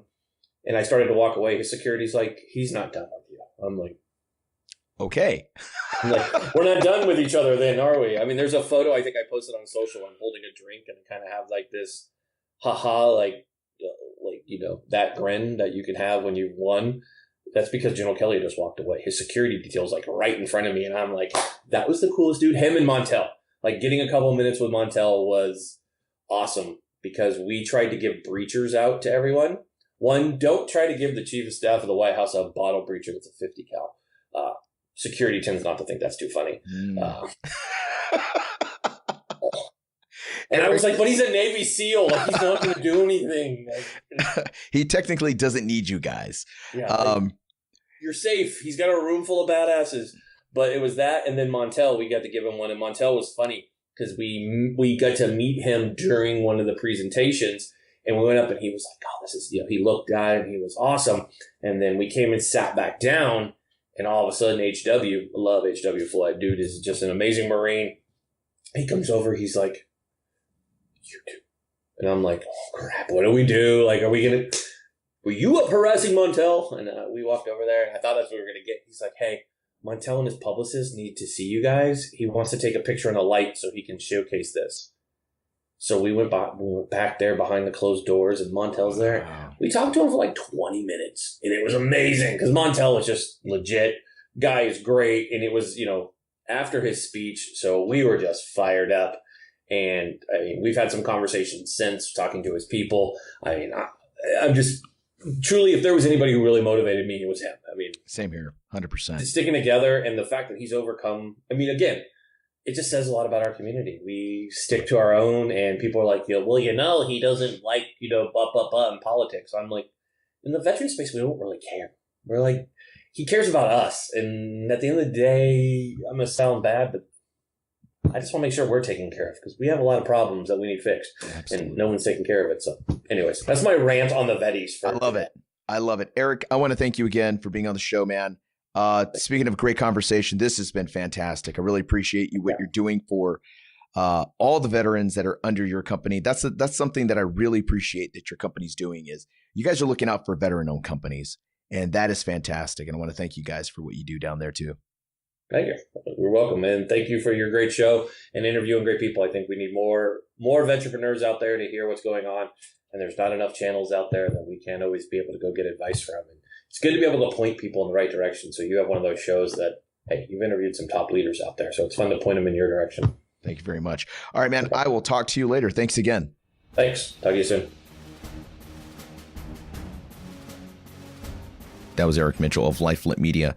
And I started to walk away. His security's like, he's not done with you. I'm like, okay. I'm like, we're not done with each other then, are we? I mean, there's a photo I think I posted on social. I'm holding a drink and I kind of have like this haha, like, you know, that grin that you can have when you've won. That's because General Kelly just walked away. His security detail's like right in front of me. And I'm like, that was the coolest dude. Him and Montel. Like getting a couple of minutes with Montel was awesome because we tried to give breachers out to everyone. One, don't try to give the chief of staff of the White House a bottle breacher that's a 50 cal. Security tends not to think that's too funny. And I was like, but he's a Navy SEAL. Like, he's not going to do anything. Like, he technically doesn't need you guys. Yeah, you're safe. He's got a room full of badasses. But it was that, and then Montel, we got to give him one. And Montel was funny because we got to meet him during one of the presentations. And we went up and he was like, oh, this is, you know, he looked at it and he was awesome. And then we came and sat back down. And all of a sudden, HW, I love HW Floyd. Dude is just an amazing Marine. He comes over. He's like, you do. And I'm like, oh, crap, what do we do? Like, were you up harassing Montel? And we walked over there, and I thought that's what we were going to get. He's like, hey, Montel and his publicist need to see you guys. He wants to take a picture in the light so he can showcase this. So we went back there behind the closed doors, and Montel's there. Wow. We talked to him for like 20 minutes, and it was amazing because Montel was just legit. Guy is great, and it was, you know, after his speech, so we were just fired up. And I mean, we've had some conversations since talking to his people. I mean, I'm just truly, if there was anybody who really motivated me, it was him. I mean, same here, 100%. Sticking together and the fact that he's overcome. I mean, again, it just says a lot about our community. We stick to our own, and people are like, well, you know, he doesn't like, you know, in politics. I'm like, in the veteran space, we don't really care. We're like, he cares about us. And at the end of the day, I'm going to sound bad, but I just want to make sure we're taken care of because we have a lot of problems that we need fixed. Absolutely. And no one's taking care of it. So anyways, that's my rant on the vetties. I love it. I love it. Eric, I want to thank you again for being on the show, man. Speaking of great conversation, this has been fantastic. I really appreciate you, what you're doing for all the veterans that are under your company. That's something that I really appreciate that your company's doing is you guys are looking out for veteran-owned companies, and that is fantastic. And I want to thank you guys for what you do down there too. Thank you. You're welcome. And thank you for your great show and interviewing great people. I think we need more entrepreneurs out there to hear what's going on. And there's not enough channels out there that we can't always be able to go get advice from. And it's good to be able to point people in the right direction. So you have one of those shows that, hey, you've interviewed some top leaders out there. So it's fun to point them in your direction. Thank you very much. All right, man. I will talk to you later. Thanks again. Thanks. Talk to you soon. That was Eric Mitchell of Life Lit Media.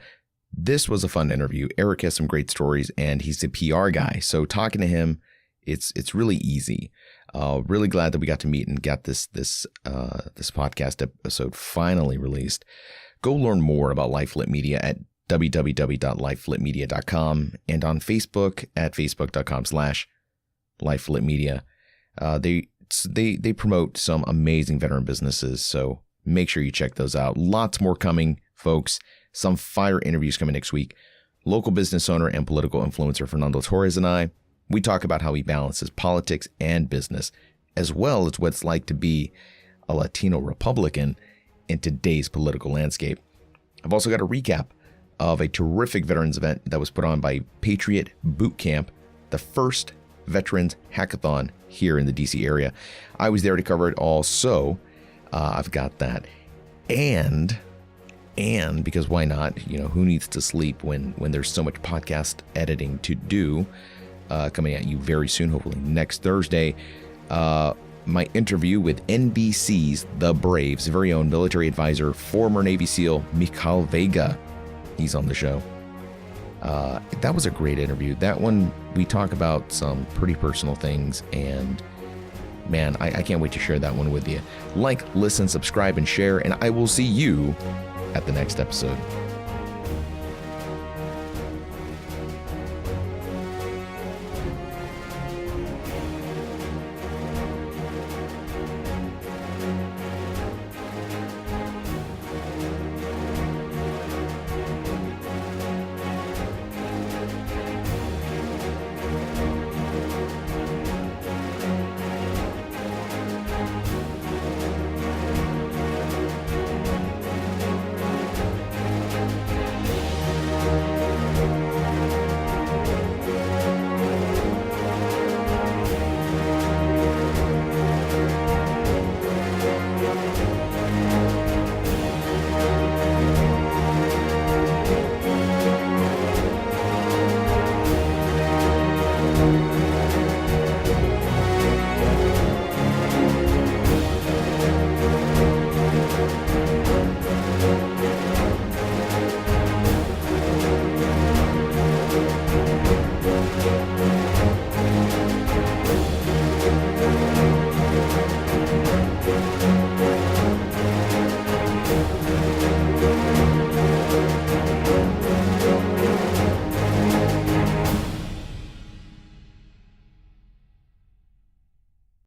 This was a fun interview. Eric has some great stories, and he's a PR guy. So talking to him, it's really easy. Really glad that we got to meet and got this podcast episode finally released. Go learn more about Life Lit Media at www.lifelitmedia.com and on Facebook at facebook.com/lifelitmedia. They promote some amazing veteran businesses, so make sure you check those out. Lots more coming, folks. Some fire interviews coming next week. Local business owner and political influencer Fernando Torres and I, we talk about how he balances politics and business, as well as what it's like to be a Latino Republican in today's political landscape. I've also got a recap of a terrific veterans event that was put on by Patriot Boot Camp, the first veterans hackathon here in the DC area. I was there to cover it all, so I've got that. And because why not? You know, who needs to sleep when there's so much podcast editing to do? Coming at you very soon, hopefully next Thursday. My interview with NBC's The Braves' very own military advisor, former Navy SEAL Mikhail Vega. He's on the show. That was a great interview. That one, we talk about some pretty personal things, and man, I can't wait to share that one with you. Like, listen, subscribe, and share, and I will see you at the next episode.